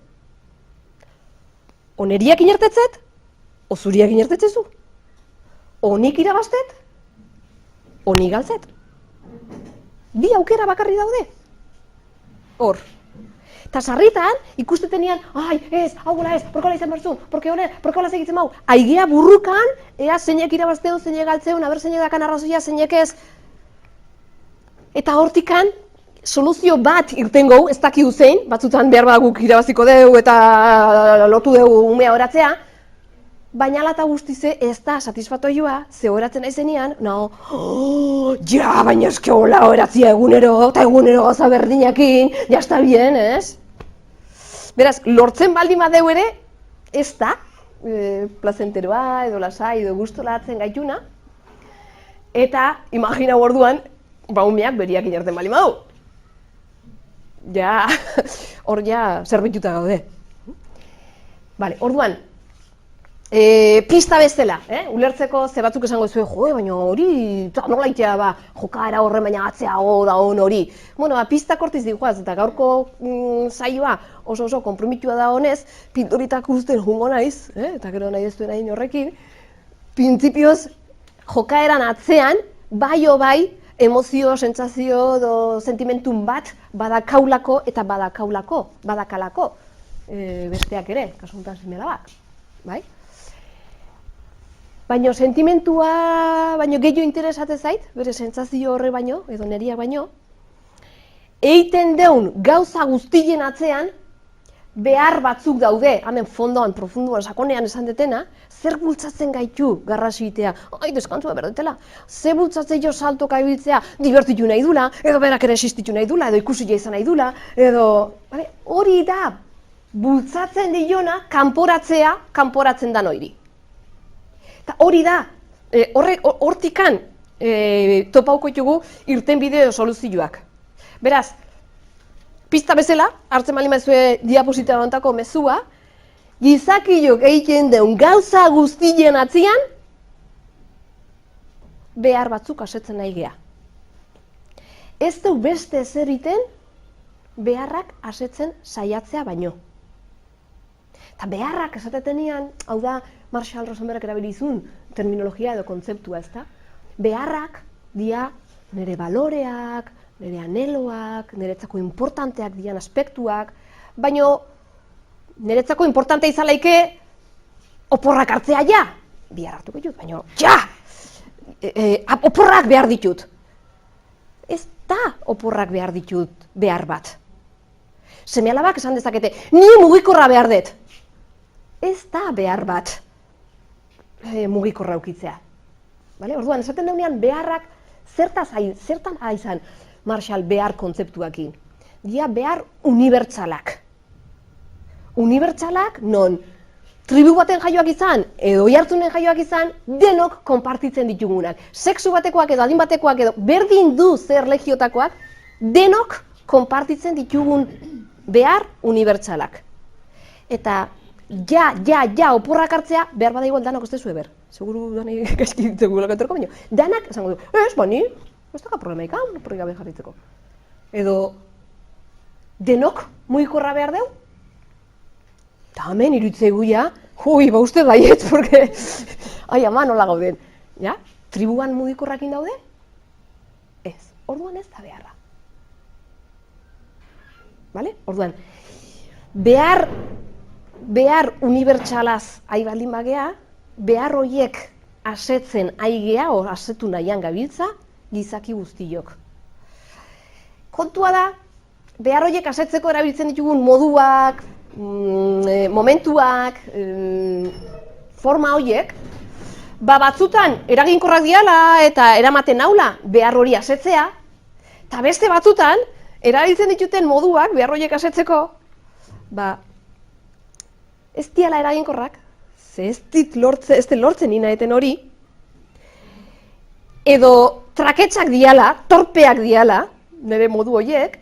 O neriak inertetzet, o zuriak inertetzezu. O nik irabaztet, o nik galtzet. Bi aukera bakarrik daude. Hor. Eta sarritan, ikustetenean, ai, ez, hau gola ez, porkola izan berzun, porkola segitzen mau. Aigea burrukan, ea zeinek irabazteun, zeinek galtzeun, aber zeinek dakan arrazoia, zeinek ez. Eta hortikan, soluzio bat irten gau, ez dakigu zein, batzutan behar badaguk irabaziko dugu eta lotu dugu umea horatzea, baina ala eta guztize ez da satisfatoioa, ze horatzen naizenean, no, ja, baina eske hola horatzia egunero, eta egunero gauza berdinakin, ja está bien, ez? Beraz, lortzen baldin badeu ere, ez da, plazenteroa, edo lasai, edo gustolatzen gaituna, eta imagina orduan, ba umeak beriak inerten baldin badu. Ja, hor ja zerbituta gaude. Vale, orduan, pista bezala, ulertzeko ze batzuk esango zuen, jo, baina hori, nola itea ba, jokaera horren baina atzeago da hon hori. Bueno, pista kortiz dihoaz, eta gaurko saioa oso konpromitua da honez, pinturitak usten jungo naiz, eta gero nahi ez duen nahi horrekin, printzipioz jokaeran atzean, bai o bai, emozio, sentsazio edo sentimentun bat badakaulako eta badakalako besteak ere, kasu honetan seme-alabak, bai? Baina sentimentua, baino gehiago interesatzen zait, bere sentsazio horre baino, edo neriak baino, eiten deun gauza guztien atzean, behar batzuk daude, hemen fondoan, profunduan, sakonean esan detena, zer bultzatzen gaitu garrasitea, ai, deskantzua berdetela, zer bultzatzen jo saltoka ibiltzea, divertitu nahi dula, edo berak ere existitu nahi dula, edo ikusila izan nahi dula, edo, hori da, bultzatzen diona, kanporatzen dan hori. Eta hori da, hortikan topauko ditugu irten bideo soluzioak. Beraz, pista bezala, hartzen bali maizue diaposita hontako mezua, gizakilok egiten deun gauza guztien atzian, behar batzuk asetzen nahi gea. Ez du beste ezer iten, beharrak asetzen saiatzea baino. Eta beharrak esatetenean, hau da, Marshall Rosenberg erabilizun terminologia edo kontzeptua, ezta? Beharrak dia nire baloreak, nire aneloak, niretzako importanteak dian aspektuak, baino niretzako importante izalaike oporrak hartzea ja, bihar hartuko ditut, baino ja, oporrak behar ditut. Ez da oporrak behar ditut behar bat. Seme-alabak esan dezakete, ni mugikorra behar dut. Ez da behar bat mugikorra ukitzea. Orduan, esaten daunean beharrak zertan aizan Marshall behar kontzeptuakin. Dia behar unibertsalak. Unibertsalak non tribu baten jaioak izan, edo oihartzunen jaioak izan, denok konpartitzen ditugunak. Sexu batekoak edo adin batekoak edo berdin du zer legiotakoak, denok konpartitzen ditugun behar unibertsalak. Eta ja, oporrak hartzea, behar bada igual danok ez dezue ber. Seguru danei gaizki ditzeko gulako etorko, baina danak esango du, ez, bani, ez daka problemaik, oporrik gabe jarritzeko. Edo, denok mugikorra behar deu? Eta hemen iruditzegu ja, ba uste baiet, porque, ai ama nola gauden. Ja, tribuan mugikorrakin daude? Ez, orduan ez da beharra. Vale? Orduan, behar unibertsalaz ari baldin bagea, behar horiek asetzen ari gea, o asetu nahian gabiltza, gizaki guztiok. Kontua da, behar horiek asetzeko erabiltzen ditugun moduak, momentuak, forma horiek, batzutan eraginkorrak diala eta eramaten naula behar hori asetzea, eta beste batzutan, erabiltzen dituten moduak behar horiek asetzeko, ez diala eraginkorrak, ze ez lortzen inaeten hori, edo traketsak diala, torpeak diala, nire modu horiek,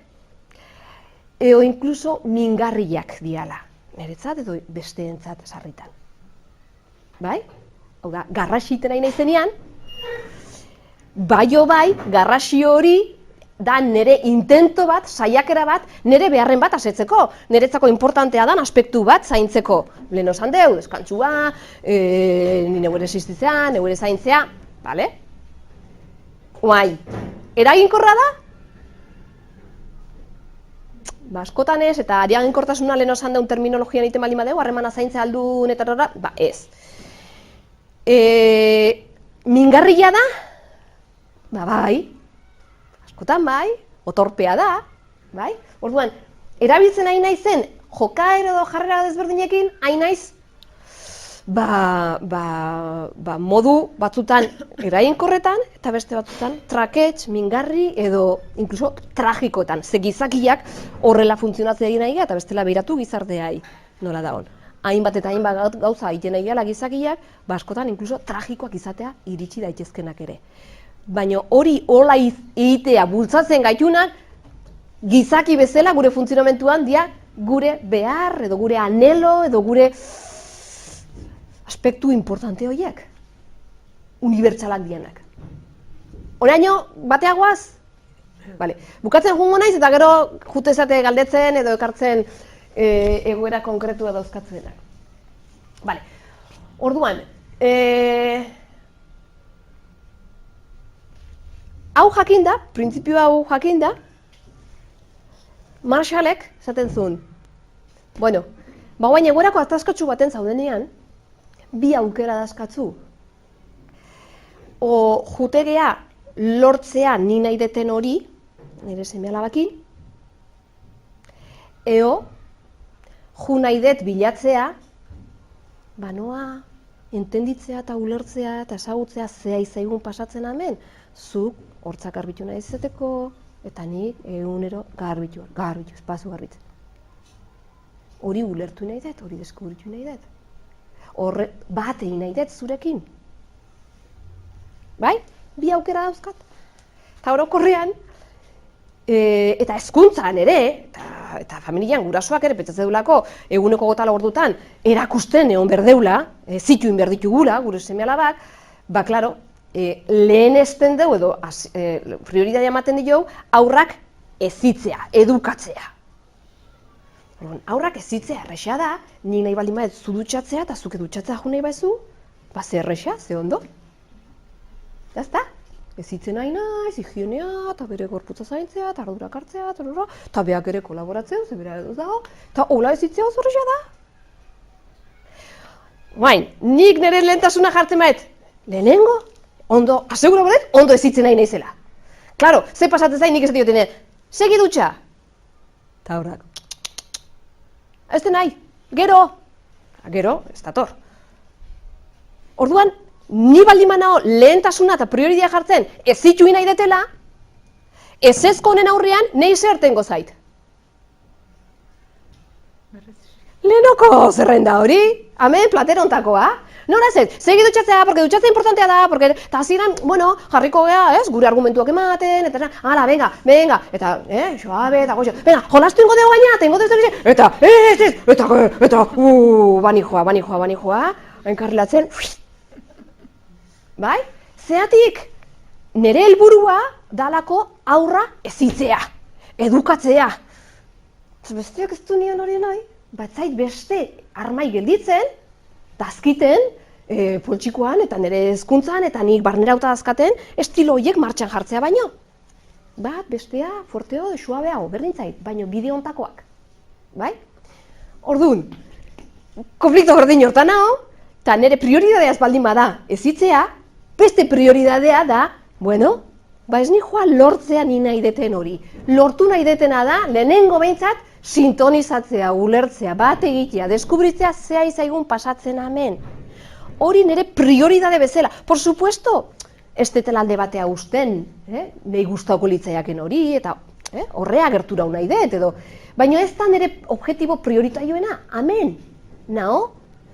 eo inkluso mingarriak diala, niretzat edo besteentzat sarritan. Bai? Hau da, garrasiten nahi naizenean, bai, garrasi hori da nire intento bat, saiakera bat, nire beharren bat asetzeko. Niretzako importantea dan aspektu bat zaintzeko. Lehen osan deu, deskantzua, neure existitzea, neure zaintzea, bale? Guai, eraginkorra da? Askotan ez, eta eraginkortasuna lehen osan deun terminologian egiten baldin badeu, harremana zaintzea aldun eta horra, ez. Mingarria da? Bai, askotan bai, otorpea da, bai? Orduan, erabiltzen hain naizen jokaera edo jarrera desberdinekin, hain naiz, modu batzutan eraginkorretan, eta beste batzutan trakets, mingarri edo inkluso tragikoetan. Ze gizakiak horrela funtzionatzea egin nahi eta bestela behiratu gizarteai nola da hon. Hainbat eta hainbat gauza egiten nahi gizakiak, askotan inkluso tragikoak izatea iritsi daitezkenak ere. Baina hori hola egitea bultzatzen gaitunak, gizaki bezala gure funtzionamentuan dia gure behar, edo gure anhelo, edo gure aspektu importante horiek. Unibertsalak dianak. Oraino, bateagoaz? Vale. Bukatzen jungo naiz eta gero jutezate galdetzen edo ekartzen egoera konkretua dauzkatzenak. Vale. Orduan, hau jakinda, printzipio hau jakinda, Marshallek esaten zuen. Bueno, baina egoerako ataskatsu baten zaudenean, bi aukera dazkatzu. O jutegea lortzea ni nahi deten hori, nire seme alabakin, eo, ju nahi det bilatzea, banoa, entenditzea eta ulertzea eta ezagutzea zea izaigun pasatzen hemen, zuk hortzak garbitu nahi izateko, eta nik egunero garbitu, espazio garbitzen. Hori ulertu nahi dut, hori deskubritu nahi dut. Horre bat egin nahi dut zurekin. Bai? Bi aukera dauzkat. Eta orokorrean, eta hezkuntzan ere, eta familian gurasoak ere petzatzen duelako eguneko gota ordutan erakusten egon berdeula, zituin berditugula gure seme-alabak, klaro, lehenesten dugu edo prioridadea ematen dugu aurrak hezitzea, edukatzea. Aurrak hezitzea erresa da, nik nahi baldin badet zu dutxatzea eta zuke dutxatzea jo nahi baizu, ze erresa, ze ondo. Jazta? Hezitzen nahi naiz, higienea, eta bere gorputza zaintzea, eta ardurak hartzea, eta beak ere kolaboratzea, ze bera edo dago, eta hola hezitzea oso erresa da. Guain, nik nire lehentasuna jartzen badet, lehenengo, ondo, asegura badet, ondo hezitzen nahi naizela. Klaro, ze pasatzen zain nik ez dioten, segi dutxa. Eta horrak, ez den nahi, gero, ez dator. Orduan, ni baldin manao lehentasuna eta prioridea jartzen ez zituin nahi detela, ez ezko honen aurrean nahi zertengo zait. Lehenoko zerrenda hori, hemen platerontakoa. Nora ez, segi dutxatzea, porque dutxatzea importantea da, porque eta hasieran, bueno, jarriko gea, ez, gure argumentuak ematen, eta hala, venga, eta, xoabe, eta goxo, venga, jolastu ingo dugu gaina, tengo dugu eta, bani joa, enkarrilatzen, bai? Zeatik, nire helburua dalako aurra hezitzea, edukatzea. Besteak ez du nion hori nahi, batzait beste armai gelditzen, dazkiten, poltsikoan eta nire hezkuntzan eta nik barnerauta dazkaten, estilo horiek martxan jartzea baino. Bat, bestea, forteo, suabeago, berdintzait, baino bide hontakoak. Bai? Orduan, konflikto berdin hortan hau, eta nire prioridadeaz baldin bada hezitzea, beste prioridadea da, bueno, ez nijoa lortzea ni nahi deten hori. Lortu nahi detena da, lehenengo behintzat, sintonizatzea, ulertzea, bat egitea, deskubritzea zea izaigun pasatzen hemen. Hori nire prioridade bezala. Por supuesto, ez detela alde batea usten, nahi gustauko litzaiaken hori, eta horrea gertura nahi dut, edo. Baina ez da nire objektibo prioritaioena, hemen. Nao,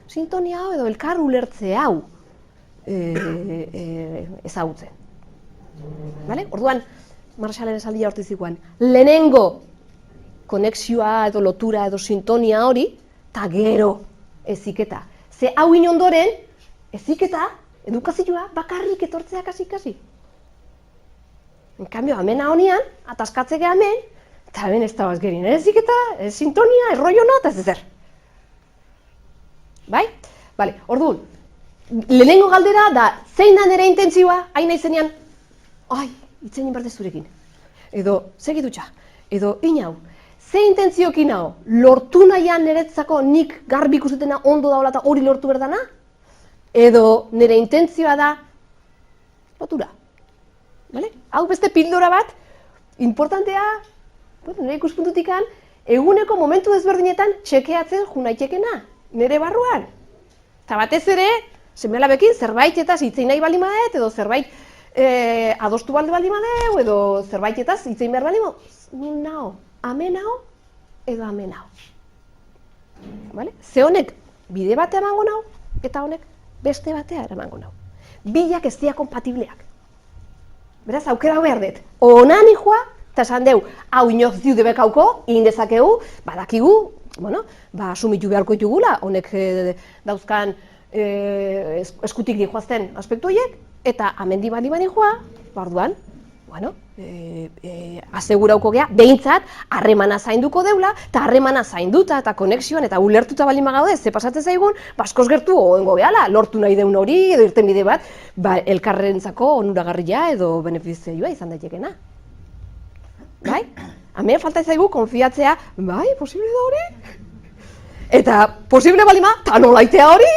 sintonia hau edo elkar ulertze hau ezagutzen. Orduan, Marshallren esaldia hortizikoan, lehenengo konexioa edo lotura edo sintonia hori, eta gero heziketa. Ze hau ondoren, heziketa, edukazioa bakarrik etortzea kasi. En cambio, amena honian, ataskatzeke hemen, eta hemen ez da bazgerin, heziketa, ez sintonia, ez roiona, eta ez ezer. Bai? Bale, orduan, lehenengo galdera da, zein da nire intentzioa, hain naizenean, itzein inbarte zurekin. Edo, segitutxa, edo, inau, ze intentziokin hau, lortu nahian niretzako nik garbi ikusetena ondo daula eta hori lortu berdana? Edo, nire intentzioa da, lotura. Vale? Hau beste pildora bat, importantea, nire ikuspuntutikan, eguneko momentu desberdinetan txekeatzen junaitekena, nire barruan. Eta batez ere, seme-alabekin zerbait eta hitzein nahi baldin badet, edo zerbait adostu baldin badeu, edo zerbait eta hitzein behar baldin nao, amen nao, edo amen nao. Vale? Ze honek bide batea emango nau, eta honek beste batea eramango nau. Bilak ez dira kompatibleak. Beraz, aukera behar dut. Onan joa, eta esan deu, hau inoz diu debekauko, egin dezakegu, badakigu, sumitu beharko ditugula, honek dauzkan eskutik dihoazten aspektu horiek, eta amendi bali joa, barduan, asegurauko gea, behintzat, harremana zainduko deula, eta harremana zainduta eta konexioan eta ulertuta bali magaude, ze pasatzen zaigun, askoz gertu gogoengo gehala, lortu nahi deun hori, edo irten bide bat, elkarrentzako onuragarria edo benefizioa izan daitekena. Bai? Hemen falta zaigu konfiatzea, bai, posible da hori? Eta posible balima, eta nolaitea hori?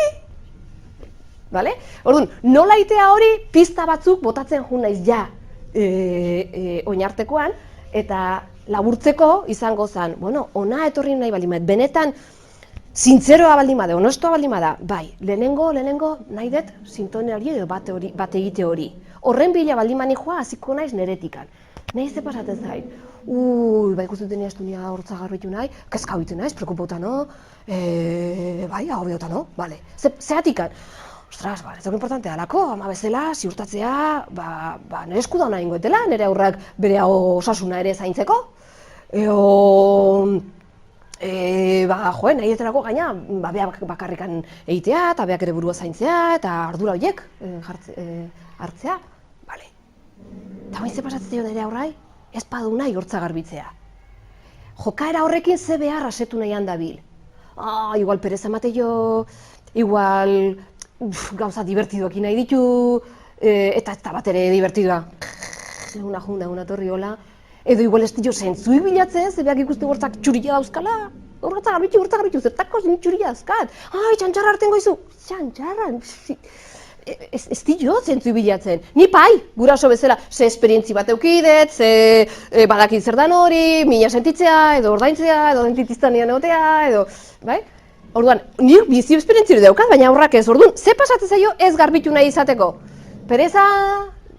Bale? Orduan, nolaitea hori pista batzuk botatzen jun naiz ja oinartekoan, eta laburtzeko izango zen, ona etorri nahi baldin bat, benetan zintzeroa baldin bada, honestoa baldin bada, bai, lehenengo nahi dut sintonia hori edo bat egite hori. Horren bila baldin bani joa, hasiko naiz neretikan. Nahi ze pasatzen zait, ikustuten ez du nia hortza garbitu nahi, kezka bitu naiz, prekupauta no, bai, hau behota no, bale, zehatikan. Ostras, ez dago importante dalako, ama bezala, ziurtatzea, nire esku dauna ingoetela, nire aurrak bere osasuna ere zaintzeko. Nahi eterako gaina, beak bakarrikan egitea, eta beak ere burua zaintzea, eta ardura horiek hartzea. Bale. Eta bain ze pasatzen dio nire aurrai, ez badu nahi hortza garbitzea. Jokaera horrekin ze behar asetu nahian dabil. Igual pereza emate jo, igual gauza divertidoak nahi ditu, eta ez da bat ere divertidua. Una torri hola. Edo igual ez dio zentzuik bilatzen, zebeak ikuste hortzak txurila dauzkala. Hortza garbitu, zertako zen txurila dauzkat. Txantxarra harten goizu. Txantxarra, ez dio zentzuik bilatzen. Ni pai, guraso bezala, ze esperientzi bat eukidet, ze badakit zer dan hori, mina sentitzea, edo ordaintzea, edo dentitiztanean egotea, edo, bai? Orduan, nik bizi esperientziru daukat, baina aurrak ez. Orduan, ze pasatzen zaio ez garbitu nahi izateko? Pereza,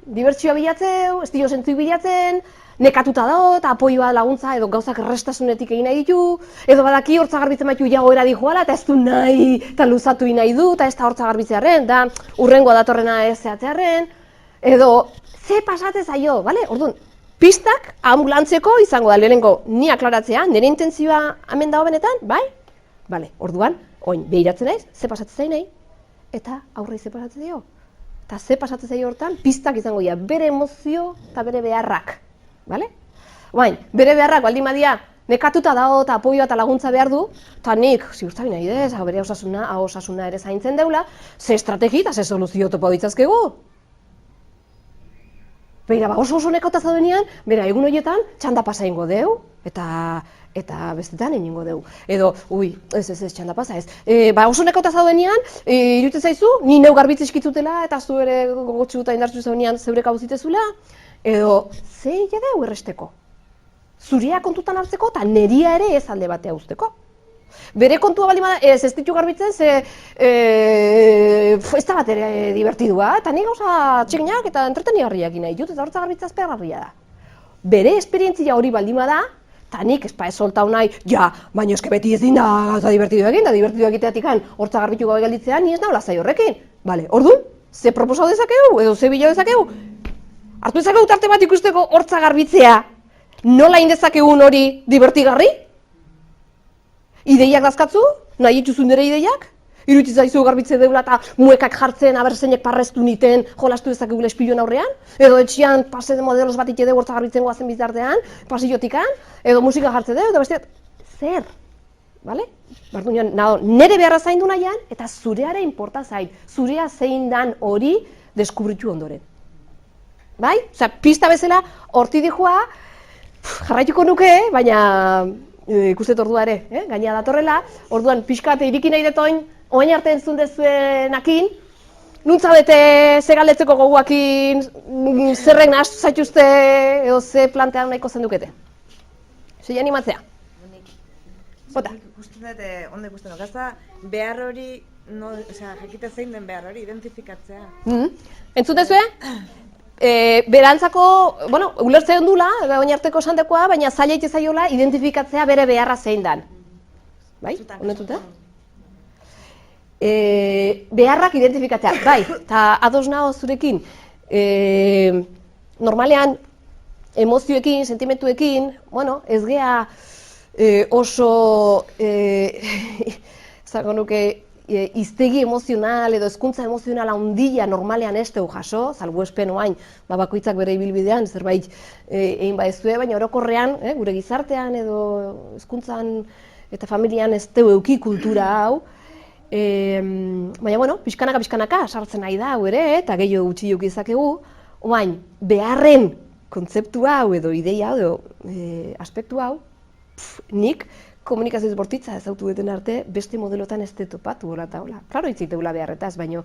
dibertsioa bilatzeu, ez dio zentzuik bilatzen, nekatuta dago eta apoioa laguntza edo gauzak errestasunetik egin nahi ditu, edo badaki hortza garbitzen baitu jagoera dijoala eta ez du nahi eta luzatu nahi du eta ez da hortza garbitzearen, da urrengoa datorrena ez zehatzearen, edo ze pasatzen zaio, bale? Orduan, pistak ambulantzeko izango da lehenengo ni aklaratzea, nire intentzioa hemen dago benetan, bai? Bale, orduan, oin, behiratzen naiz, ze pasatzen zain nahi, eta aurrei ze pasatzen zaio. Eta ze pasatzen zaio hortan, pistak izango dira, bere emozio eta bere beharrak. Bale? Oain, bere beharrak baldin badia, nekatuta dago eta apoioa eta laguntza behar du, eta nik, ziurtabi nahi dez, bere osasuna ere zaintzen deula, ze estrategi eta ze soluzio topo ditzazkegu. Beira, oso nekauta zaudenean, bera, egun horietan, txanda pasa ingo deu, eta bestetan egingo deu. Edo, ez txanda pasa ez. Oso nekauta zaudenean, iruditzen zaizu, ni neu garbitze eskitzutela, eta zu ere gogotsu eta indartzu zaudenean zeurek hau zitezula, edo, ze deu erresteko. Zuria kontutan hartzeko, eta neria ere ez alde batea uzteko. Bere kontua baldin bada, ez ditu garbitzen, ze ez da bat ere divertidua, eta ni gauza txekinak eta entretenigarriak nahi dut, eta hortza garbitza azpergarria da. Bere esperientzia hori baldin bada, eta nik ez soltau nahi, baina eske beti ez dinda gauza divertidu egin, da divertidu egiteatik hortza garbitu gabe gelditzea, ni ez nahi lazai horrekin. Bale, orduan, ze proposau dezakegu, edo ze bila dezakegu? Hartu dezakegu tarte bat ikusteko hortza garbitzea, nola indezakegun hori divertigarri? ideiak dazkatzu, nahi dituzu nire ideiak, iruditzen zaizu garbitze deula eta muekak jartzen, aberzeinek parreztu niten, jolastu dezakegule espiluen aurrean, edo etxian pase de modelos bat itede hortza garbitzen goazen bizartean, pasillotikan, edo musika jartze dugu, edo besteat, zer, bale? Bardunean, nire beharra zaindu nahian, eta zureare inporta zain, zurea zein dan hori deskubritu ondoren. Bai? Osea, pista bezala, horti dijoa, jarraituko nuke, baina ikustet ordua ere, gaina datorrela, orduan pixkat iriki nahi detoin, oain arte entzun dezuenakin, nuntza bete ze galdetzeko goguakin, zerrek nahastu zaituzte, edo ze plantean nahiko zendukete. Zei animatzea. Bota. Ikusten dut, ondo ikusten dut, gazta behar hori, jakite zein den behar hori, identifikatzea. Entzun dezue? Berantzako, bueno, ulertzen dula, oin arteko esantekoa, baina zaila ite zaiola identifikatzea bere beharra zein dan. Bai? Honetute? Beharrak identifikatzea, bai, eta ados nago zurekin, normalean emozioekin, sentimentuekin, bueno, ez gea oso, zango nuke, iztegi emozional edo hezkuntza emozionala handia normalean ez dugu jaso, salbuespen oain, bakoitzak bere ibilbidean zerbait egin badezue, baina orokorrean, gure gizartean edo hezkuntzan eta familian ez dugu euki kultura hau, baina, bueno, pixkanaka sartzen nahi da hau ere, eta gehiago gutxi joki izakegu, oain, beharren kontzeptu hau edo ideia hau edo aspektu hau, nik komunikazioz bortitza ezautu duten arte beste modelotan ez topatu hola eta hola. Klaro hitzik deula beharretaz, baina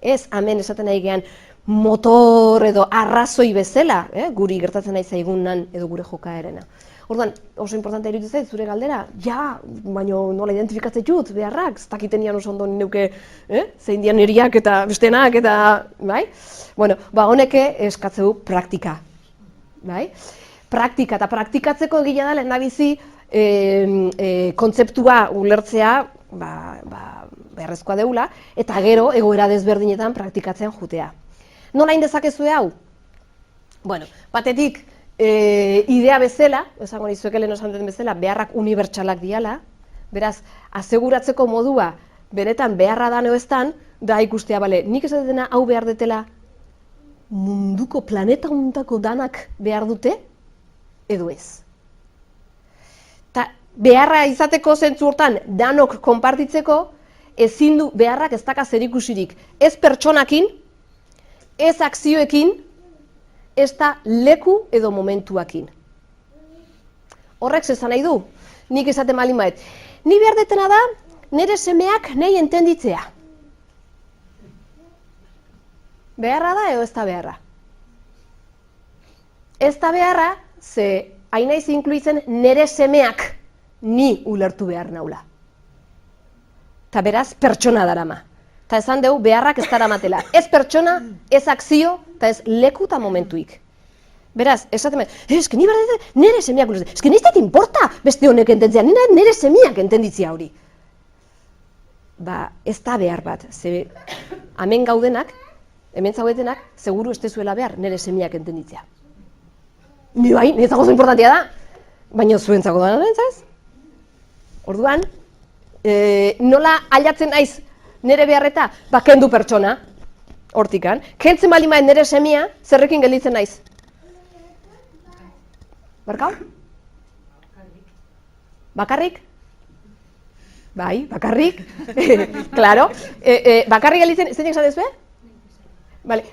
ez hemen esaten nahi gehan motor edo arrazoi bezala, guri gertatzen nahi zaigunan edo gure jokaerena. Orduan, oso importantea iruditzen zait zure galdera, ja, baina nola identifikatzen dut beharrak, ez dakitenian oso ondo neuke zein dian niriak eta bestenak eta, bai? Bueno, honeke eskatzeu praktika, bai? Praktika eta praktikatzeko egila da lehendabizi kontzeptua ulertzea beharrezkoa deula, eta gero egoera desberdinetan praktikatzen jutea. Nola hain dezakezue hau? Bueno, batetik idea bezala, esango nizueke lehen esan den bezala, beharrak unibertsalak diala, beraz, aseguratzeko modua benetan beharra da noeztan, da ikustea, bale, nik esatena hau behar detela munduko planeta untako danak behar dute, edo ez. Eta beharra izateko zentzu hortan danok konpartitzeko, ezin du beharrak ez daka zerikusirik. Ez pertsonakin, ez akzioekin, ez da leku edo momentuakin. Horrek zezan nahi du, nik esaten malin baet. Ni behar detena da, nire semeak nahi entenditzea. Beharra da edo ez da beharra? Ez da beharra, ze hainaiz inkluitzen nire semeak ni ulertu behar naula. Eta beraz, pertsona darama. Eta esan dugu beharrak ez daramatela. Ez pertsona, ez akzio, eta ez leku eta momentuik. Beraz, esaten behar, eske ni behar nire semeak ulertzen. Eske niztet inporta beste honek ententzea, nire semeak entenditzia hori. Ba, ez da behar bat. Ze, hemen gaudenak, hemen zaudetenak, seguru ez dezuela behar nire semeak entenditzea. Ni bai, niretzako oso importantia da, baina zuentzako da niretzaz. Orduan, nola ailatzen naiz nire beharreta, kendu pertsona, hortikan. Kentzen bali maen nire semia, zerrekin gelditzen naiz? Barkau? Bakarrik? Bai, bakarrik. Claro. Bakarrik gelditzen, zeinek esan dezue?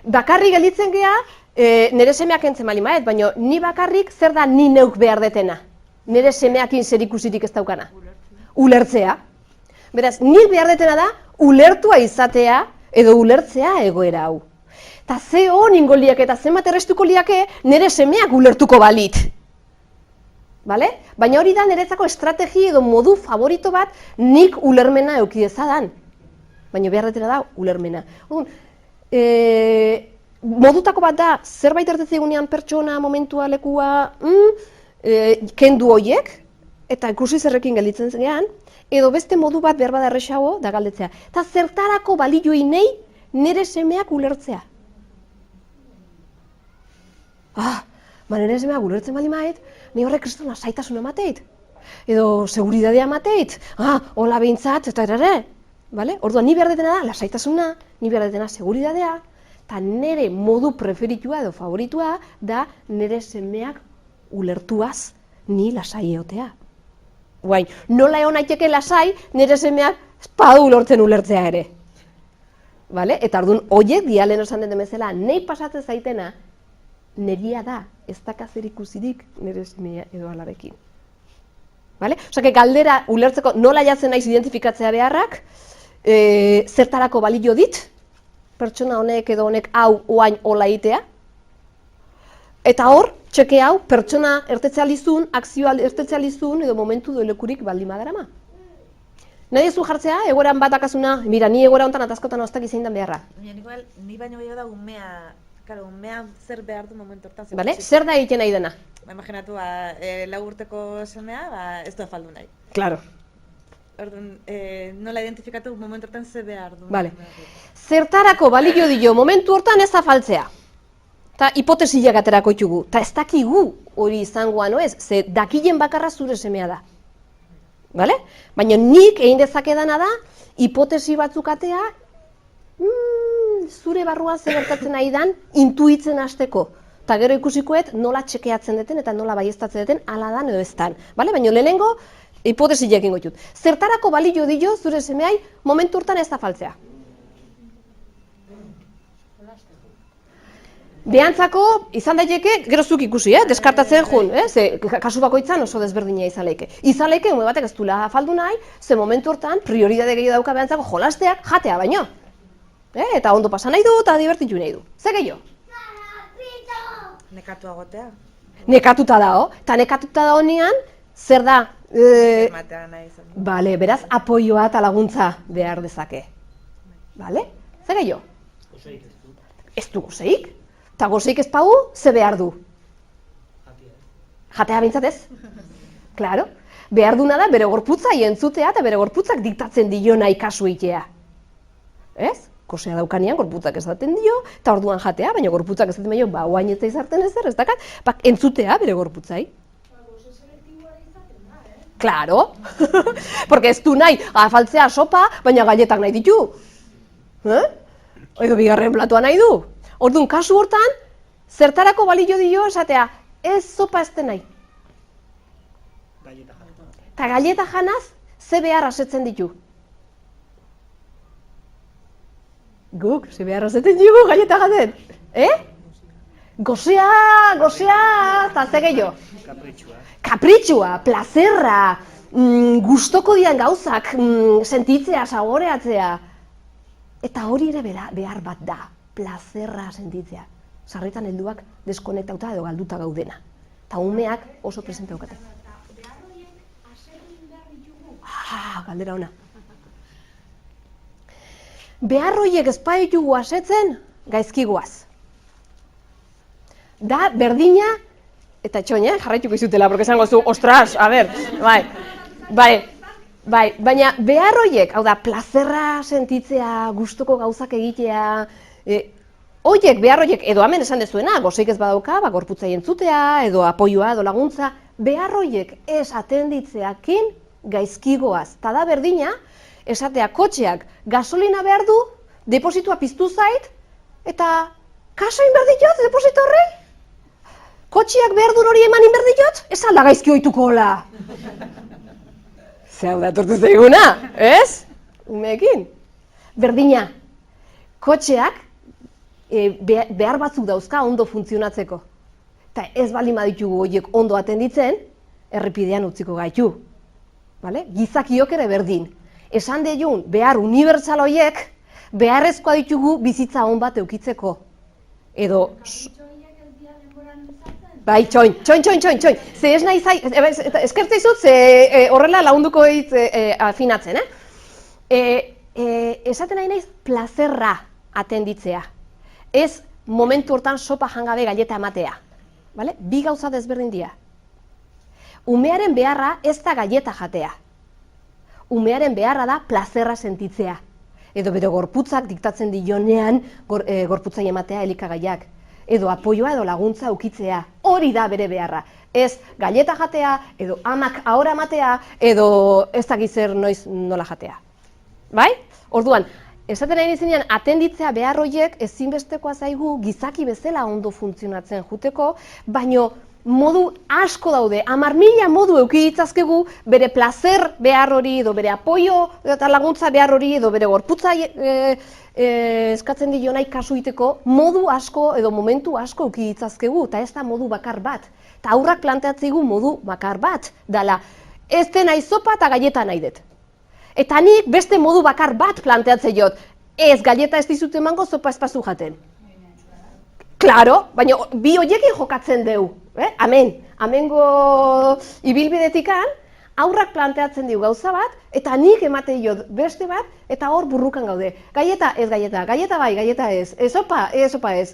Bakarrik gelditzen gea, nire semeak entzen bali maet, baina ni bakarrik zer da ni neuk behar detena? Nire semeakin zerikusirik ez daukana? Ulertzea. Beraz, nik behar detena da, ulertua izatea edo ulertzea egoera hau. Ta ze honingo liake eta zenbat errestuko liake nire semeak ulertuko balit. Bale? Baina hori da niretzako estrategi edo modu favorito bat nik ulermena euki dezadan. Baina behar detena da, ulermena. Modutako bat da, zerbait ertetzen egunean pertsona, momentua, lekua, kendu hoiek, eta ikusi zerrekin gelditzen zenean, edo beste modu bat behar bada erresago da galdetzea. Eta zertarako balioi nei nire semeak ulertzea. Nire semeak ulertzen bali maet, ni horrek kristona saitasun emateit. edo seguridadea mateit, hola behintzat, eta erare. Vale? Orduan, ni behar detena da, lasaitasuna, ni behar detena seguridadea, eta nire modu preferitua edo favoritua da nire semeak ulertuaz ni lasai egotea. Guain, nola egon naiteke lasai nire semeak espadu lortzen ulertzea ere. Vale? Eta orduan, oiek dialen osan den bezala, nei pasatzen zaitena, neria da, ez dakazer ikusirik nire semea edo alarekin. Vale? Osa, galdera ulertzeko nola jatzen naiz identifikatzea beharrak, zertarako balio dit, pertsona honek edo honek hau oain hola itea, eta hor, txeke hau, pertsona ertetzealizun, akzioa ertetzealizun edo momentu doelekurik baldin badarama. Nahi ez du jartzea, egoeran bat akazuna, mira, ni egoera honetan atazkotan oztak izan den beharra. Igual, ni baino gehiago da umea, claro, umea zer behar du momentu hortan. Vale? Zer da egiten nahi dena? Imaginatu, 4 urteko semea, ez du afaldu nahi. Claro. Orduan, nola identifikatu momentu hortan zer behar du. Vale. Zertarako balio dio momentu hortan ez afaltzea. Eta hipotesiak aterako ditugu. Eta ez dakigu hori izangoa noez, ze dakilen bakarra zure semea da. Vale? Baina nik egin dezakedana da, hipotesi batzuk atea, zure barruan zer gertatzen nahi dan, intuitzen hasteko. Eta gero ikusikoet nola txekeatzen duten eta nola baieztatzen duten ala dan edo ez dan. Vale? Baina lehenengo, hipotesiak egingo ditut. Zertarako balio dio zure semeai momentu hortan ez afaltzea? Behantzako, izan daiteke, gero zuk ikusi, deskartatzen jun, ze kasu bakoitzan oso desberdina izan leike. Izan leike, ume batek ez duela afaldu nahi, ze momentu hortan prioridade gehiago dauka behantzako jolasteak jatea baino. Eta ondo pasa nahi du eta divertitu nahi du. Ze gehiago? Nekatu agotea. Nekatuta dao, eta nekatuta da honean, zer da? Matea nahi izan. Bale, beraz, apoioa eta laguntza behar dezake. Bale? Ze gehiago? Ez du gozeik. Eta gozeik ez pau, ze behar du? Jatea bintzat ez? Claro. Behar duna da bere gorputza entzutea eta bere gorputzak diktatzen dio nahi kasu itea. Ez? Gozea daukanean gorputzak esaten dio, eta orduan jatea, baina gorputzak esaten dio, oain ez da izartzen ezer, ez dakat, entzutea bere gorputzai. Claro. Porque ez du nahi, afaltzea sopa, baina galletak nahi ditu. Edo bigarren platua nahi du. Orduan, kasu hortan, zertarako balio dio esatea, ez sopa ez den nahi. Eta galleta janaz, ze behar asetzen ditu. Guk, ze behar asetzen ditu galleta jaten. Gozea, eta ze gehiago. Kapritxua, plazerra, gustoko dian gauzak, sentitzea, saboreatzea. Eta hori ere behar bat da. Plazerra sentitzea. Sarritan helduak deskonektauta edo galduta gaudena. Eta umeak oso presente daukate. Galdera ona. Behar horiek ez baditugu asetzen, gaizki goaz. Da berdina, eta txoin, jarraituko izutela, porque esango zu, ostras, a ber, bai, baina behar horiek, hau da, plazerra sentitzea, gustoko gauzak egitea, Oiek, behar horiek, edo hemen esan dezuena, gozeik ez badauka, gorputzai entzutea, edo apoioa, edo laguntza, behar horiek ez atenditzeakin gaizkigoaz. Ta da berdina, esatea kotxeak gasolina behar du, depositua piztu zait, eta kasain behar ditot, deposito horrei? Kotxeak behar duen hori eman behar ditot? Ez alda gaizki ohituko hola. Ze hau da tortu zaiguna, ez? Umeekin. Berdina, kotxeak behar batzuk dauzka ondo funtzionatzeko. Eta ez baldin baditugu horiek ondo atenditzen, errepidean utziko gaitu. Gizakiok ere berdin. Esan deiun, behar unibertsal horiek, beharrezkoa ditugu bizitza on bat eukitzeko. Edo... Bai, txoin. Ze ez nahi zai, eskertza izut, ze horrela lagunduko hitz afinatzen, esaten nahi naiz plazerra atenditzea. Ez momentu hortan sopa jangabe galleta ematea. Bi gauza desberdin dira. Umearen beharra ez da galleta jatea. Umearen beharra da plazerra sentitzea. Edo bere gorputzak diktatzen dionean gorputzai ematea elikagaiak. Edo apoioa edo laguntza ukitzea. hori da bere beharra. Ez galleta jatea, edo amak ahora matea, edo ez dakit zer noiz nola jatea. Bai? Orduan, esaten nahi nizenean, atenditzea behar horiek ezinbestekoa zaigu gizaki bezala ondo funtzionatzen juteko, baino modu asko daude, 10.000 modu eduki ditzazkegu bere placer behar hori, edo bere apoio eta laguntza behar hori, edo bere gorputza eskatzen dio nahi kasu egiteko, modu asko edo momentu asko eduki ditzazkegu, eta ez da modu bakar bat. Eta aurrak planteatzeigu modu bakar bat, dala, ez den nahi sopa eta galleta nahi dut. Eta nik beste modu bakar bat planteatzen jot, ez galleta ez dizut emango, sopa ez pasu jaten. Klaro, baina bi horiekin jokatzen deu, amen. Amengo ibilbidetikan, aurrak planteatzen diu gauza bat, eta nik emate jot beste bat, eta hor burrukan gaude. Galleta, ez galleta, galleta bai, galleta ez, sopa ez.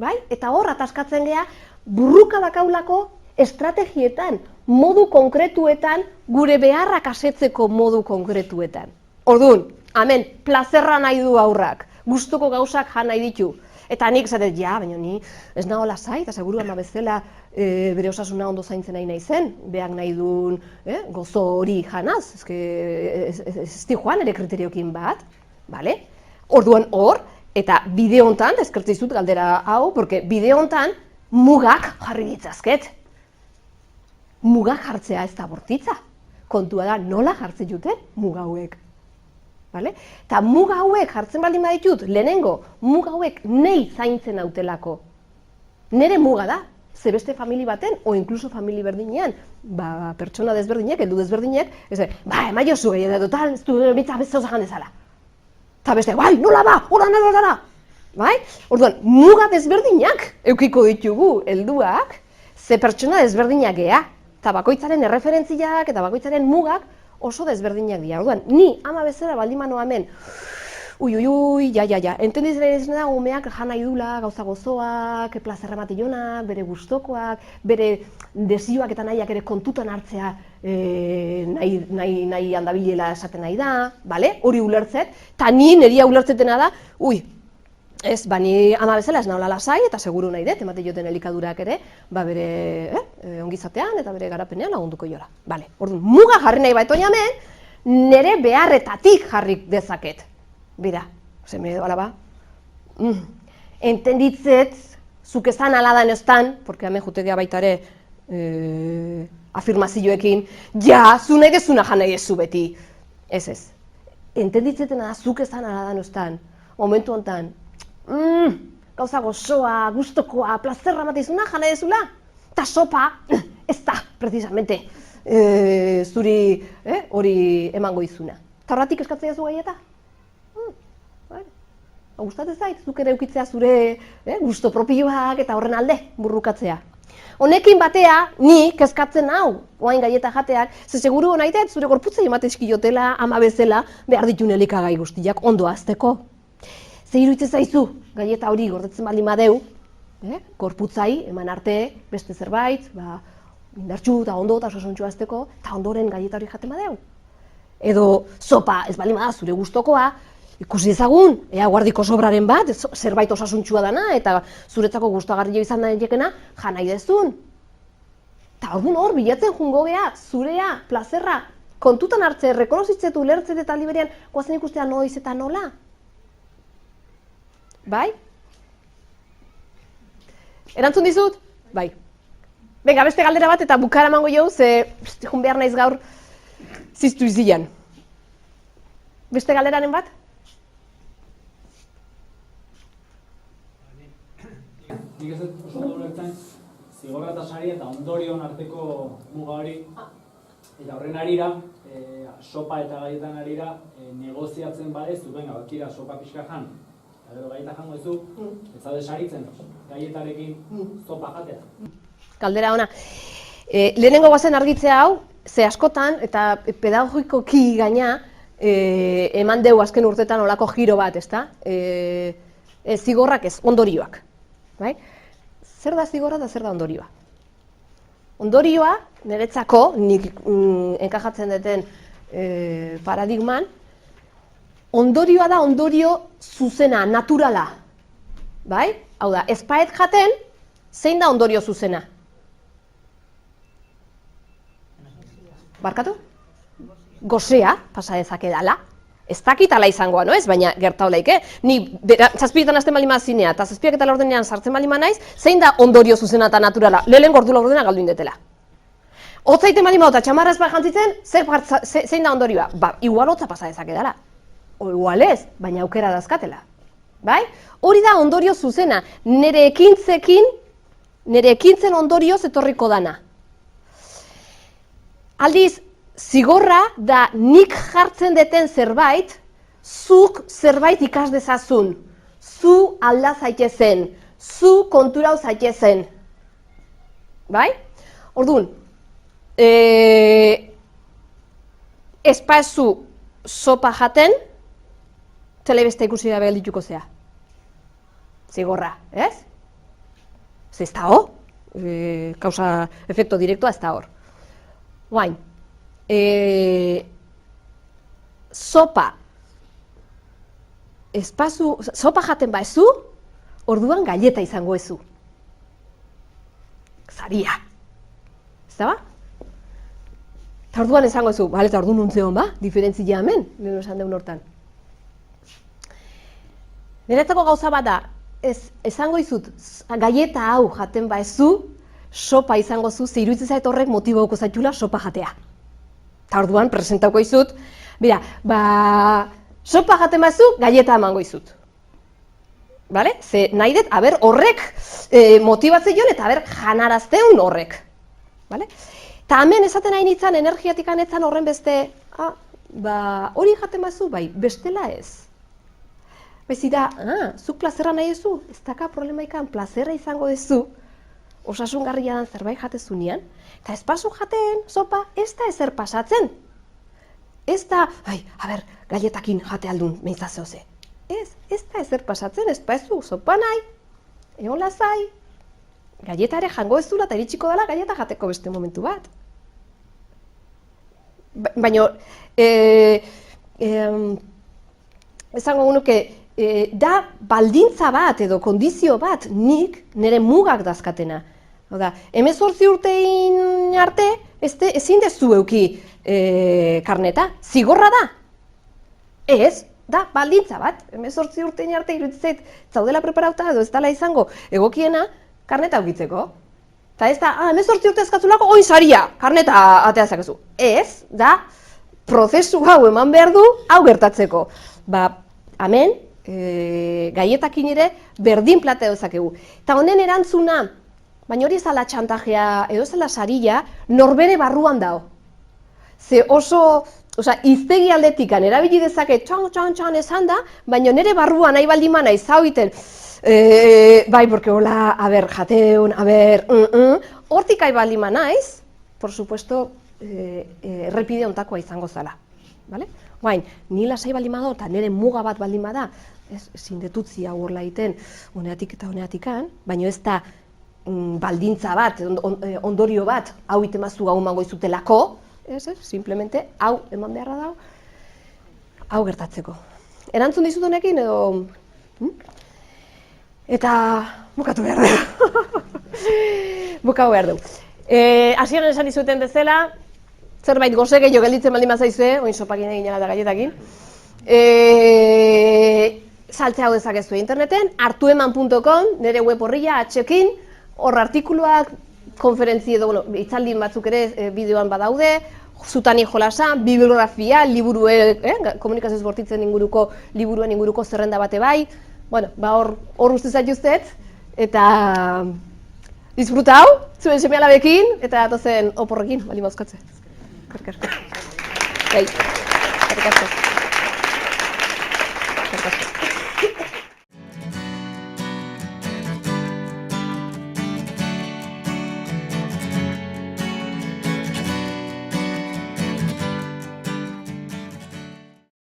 Bai? Eta hor ataskatzen gea, burruka dakaulako estrategietan, modu konkretuetan, gure beharrak asetzeko modu konkretuetan. Orduan, amen, plazerra nahi du aurrak, gustuko gauzak jan nahi ditu. Eta nik esatet, ja, baina ni ez nago lasai, eta seguru ama bezala bere osasuna ondo zaintzen nahi zen, beak nahi duen gozo hori janaz, ez di joan ere kriteriokin bat, bale? Orduan hor, eta bideo hontan, eskertzizut galdera hau, porque bideo hontan mugak jarri ditzazket. Mugak jartzea ez da bortitza. Kontua da nola jartzen duten muga hauek. Eta muga hauek jartzen baldin baditut, lehenengo, muga hauek nei zaintzen autelako. Nere muga da, ze beste famili baten, o inkluso famili berdinean, pertsona desberdinek, heldu desberdinek, ema jozu gehiago, total, ez du mitza bezauza janezala. Eta beste, bai, nola ba, hola nola. Bai? Orduan, muga desberdinak eukiko ditugu helduak, ze pertsona desberdinak gea. Eta bakoitzaren erreferentziak eta bakoitzaren mugak oso desberdinak dira. Orduan, ni ama bezala baldin mano hemen, entendiz ere izan da, umeak jan nahi dula, gauza gozoak, plazerra matillonak, bere gustokoak, bere desioak eta nahiak ere kontutan hartzea nahi handabilela esaten nahi da, hori ulertzet, eta ni neria ulertzetena da, ez, ni ama bezala ez nahola lasai eta seguru nahi dut, emate joten elikadurak ere, bere ongizatean eta bere garapenean lagunduko jola. Orduan, muga jarri nahi baitoin hemen, nire beharretatik jarrik dezaket. Bida, me edo ala ba. Entenditzet, zuk ezan aladan eztan, porque hemen jutegia baita ere afirmazioekin, ja, zu nahi dezuna jan nahi dezu beti. Ez. Entenditzetena da, zuk ezan aladan eztan, momentu hontan, gauza gozoa, gustokoa, plazerra matizuna jan nahi dezula. Eta sopa, ez da, precisamente, zuri hori emango izuna. Eta horretik eskatzea zu gaieta? Gustatzen zait, zuk ere eukitzea zure gusto propioak eta horren alde burrukatzea. Honekin batea, ni kezkatzen hau, oain gaieta jateak, ze seguru nahi dut zure gorputzei emate eskiotela, ama bezala, behar ditun elikagai guztiak ondo azteko. Ze iruditzen zaizu, gaieta hori gordetzen baldin badeu, gorputzai eman arte beste zerbait, indartxu eta ondo eta osasuntsua azteko, eta ondoren gaieta hori jaten badeu. Edo sopa ez baldin bada zure gustokoa, ikusi ezagun, ea guardiko sobraren bat, zerbait osasuntsua dana, eta zuretzako gustagarria izan daitekena, jan nahi dezun. Eta orduan hor, bilatzen jungo gea, zurea, plazerra, kontutan hartze, rekonozitzetu, lertzet eta aldi berean, guazen ikustea noiz eta nola. Bai? Erantzun dizut? Bai. Benga, beste galdera bat eta bukara emango jau, ze jun behar naiz gaur ziztu izian. Beste galderaren bat? Nik ez dut oso ulertzen zigorra eta saria eta ondorion arteko muga hori, eta horren arira, sopa eta gaietan arira negoziatzen badezu, benga, bakira sopa pixka jan, eta gero gaieta jango ezu, ez zaude saritzen gaietarekin sopa jatea. Galdera ona. Lehenengo guazen argitzea hau, ze askotan eta pedagogikoki gaina eman deu azken urtetan olako giro bat, ezta? Zigorrak ez, ondorioak. Zer da zigorra eta zer da ondorioa? Ondorioa, niretzako, nik enkajatzen duten paradigman, ondorioa da ondorio zuzena, naturala. Hau da, ez paet jaten, zein da ondorio zuzena? Barkatu? Gosea, pasa dezake dala. Ez dakit ala izangoa, no ez? Baina gertau laike. Ni zazpietan hasten bali mazinea eta zazpiak eta laurdenean sartzen bali naiz, zein da ondorio zuzena eta naturala? Lehen gordu laurdena galdu indetela. Hotzaiten bali eta txamarraz bat jantzitzen, zein da ondorioa? Ba, igual hotza pasa dezake dala. O igual ez, baina aukera dazkatela. Bai? Hori da ondorio zuzena. Nere ekintzen ondorioz etorriko dana. Aldiz, zigorra da nik jartzen deten zerbait, zuk zerbait ikas dezazun. Zu alda zaitezen, zu konturau zaitezen. Bai? Orduan, espazu sopa jaten, telebista ikusi gabe geldituko zea. Zigorra, ez? Ez da hor, kausa efekto direktua ez da hor. Guain, sopa jaten baezu, orduan galleta izango ezu. Zaria. Ez da ba? Eta orduan esango ezu, bale, eta orduan nuntzeon ba, diferentzia hemen, lehen esan deun hortan. Niretzako gauza bat da, esango izut, galleta hau jaten baezu, sopa izango zu, ze iruditzen zait horrek motibauko zaitula sopa jatea. Eta orduan presentauko izut, bera, sopa jaten baezu, galleta emango izut. Bale? Ze nahi dut, aber horrek motibatzeion eta aber janarazteun horrek. Bale? Eta hemen esaten nahi nintzen, energiatikan etzan horren beste, hori jaten baezu, bai, bestela ez. Bezi da, zuk plazerra nahi duzu, ez daka problema ikan, plazerra izango duzu, osasungarria dan zerbait jatezunean, eta ez pasu jaten, sopa, ez da ezer pasatzen. Ez da, galletakin jate aldun, meintzazeo ze. Ez da ezer pasatzen, ez paezu, sopa nahi, egon lazai, galleta ere jango ez dula eta iritsiko dela galleta jateko beste momentu bat. Baina, esango gunuke, da baldintza bat edo kondizio bat nik nire mugak dazkatena. Oda, 18 urtein arte ezin dezu euki karneta, zigorra da. Ez, da baldintza bat, 18 urtein arte iruditzeit zaudela preparauta edo ez dela izango egokiena karneta eukitzeko. Eta ez da, 18 urte eskatzulako, oin saria, karneta atea zakezu. Ez, da, prozesu hau eman behar du, hau gertatzeko. Hemen, gaietakin ere berdin plata dezakegu. Eta honen erantzuna, baina hori ez ala txantajea edo ez ala saria, norbere barruan dao. Ze oso, iztegi aldetikan erabili dezake txan esan da, baina nire barruan nahi baldimana izau iten, bai, porque hola, jateun, hortik nahi baldimana naiz, por supuesto, errepide ontakoa izango zala. Baina, ni lasai baldin bado eta nire muga bat baldin bada, ezin detutzi hau horla egiten honeatik eta honeatikan, baina ez da baldintza bat, ondorio bat, hau itemazu hau emango izutelako, simplemente hau eman beharra dago, hau gertatzeko. Erantzun dizut honekin edo... Eta bukatu behar dugu. Bukatu behar dugu. Hasieran esan dizuten bezala, zerbait goze gehiago gelditzen baldin bazaizue, oin sopakin egin eta galletakin. Saltze hau dezakezu interneten, hartueman.com, nire web horria, atxekin, hor artikuluak, konferentzi edo, itzaldin batzuk ere bideoan badaude, zutani jolasa, bibliografia, liburu, komunikazioz bortitzen inguruko, liburuen inguruko zerrenda bate bai, hor uste zaituztet, eta disfruta hau, zuen seme alabekin, eta datozen oporrekin, bali mauzkatze. Karkasko. Bai, karkasko. Karkasko.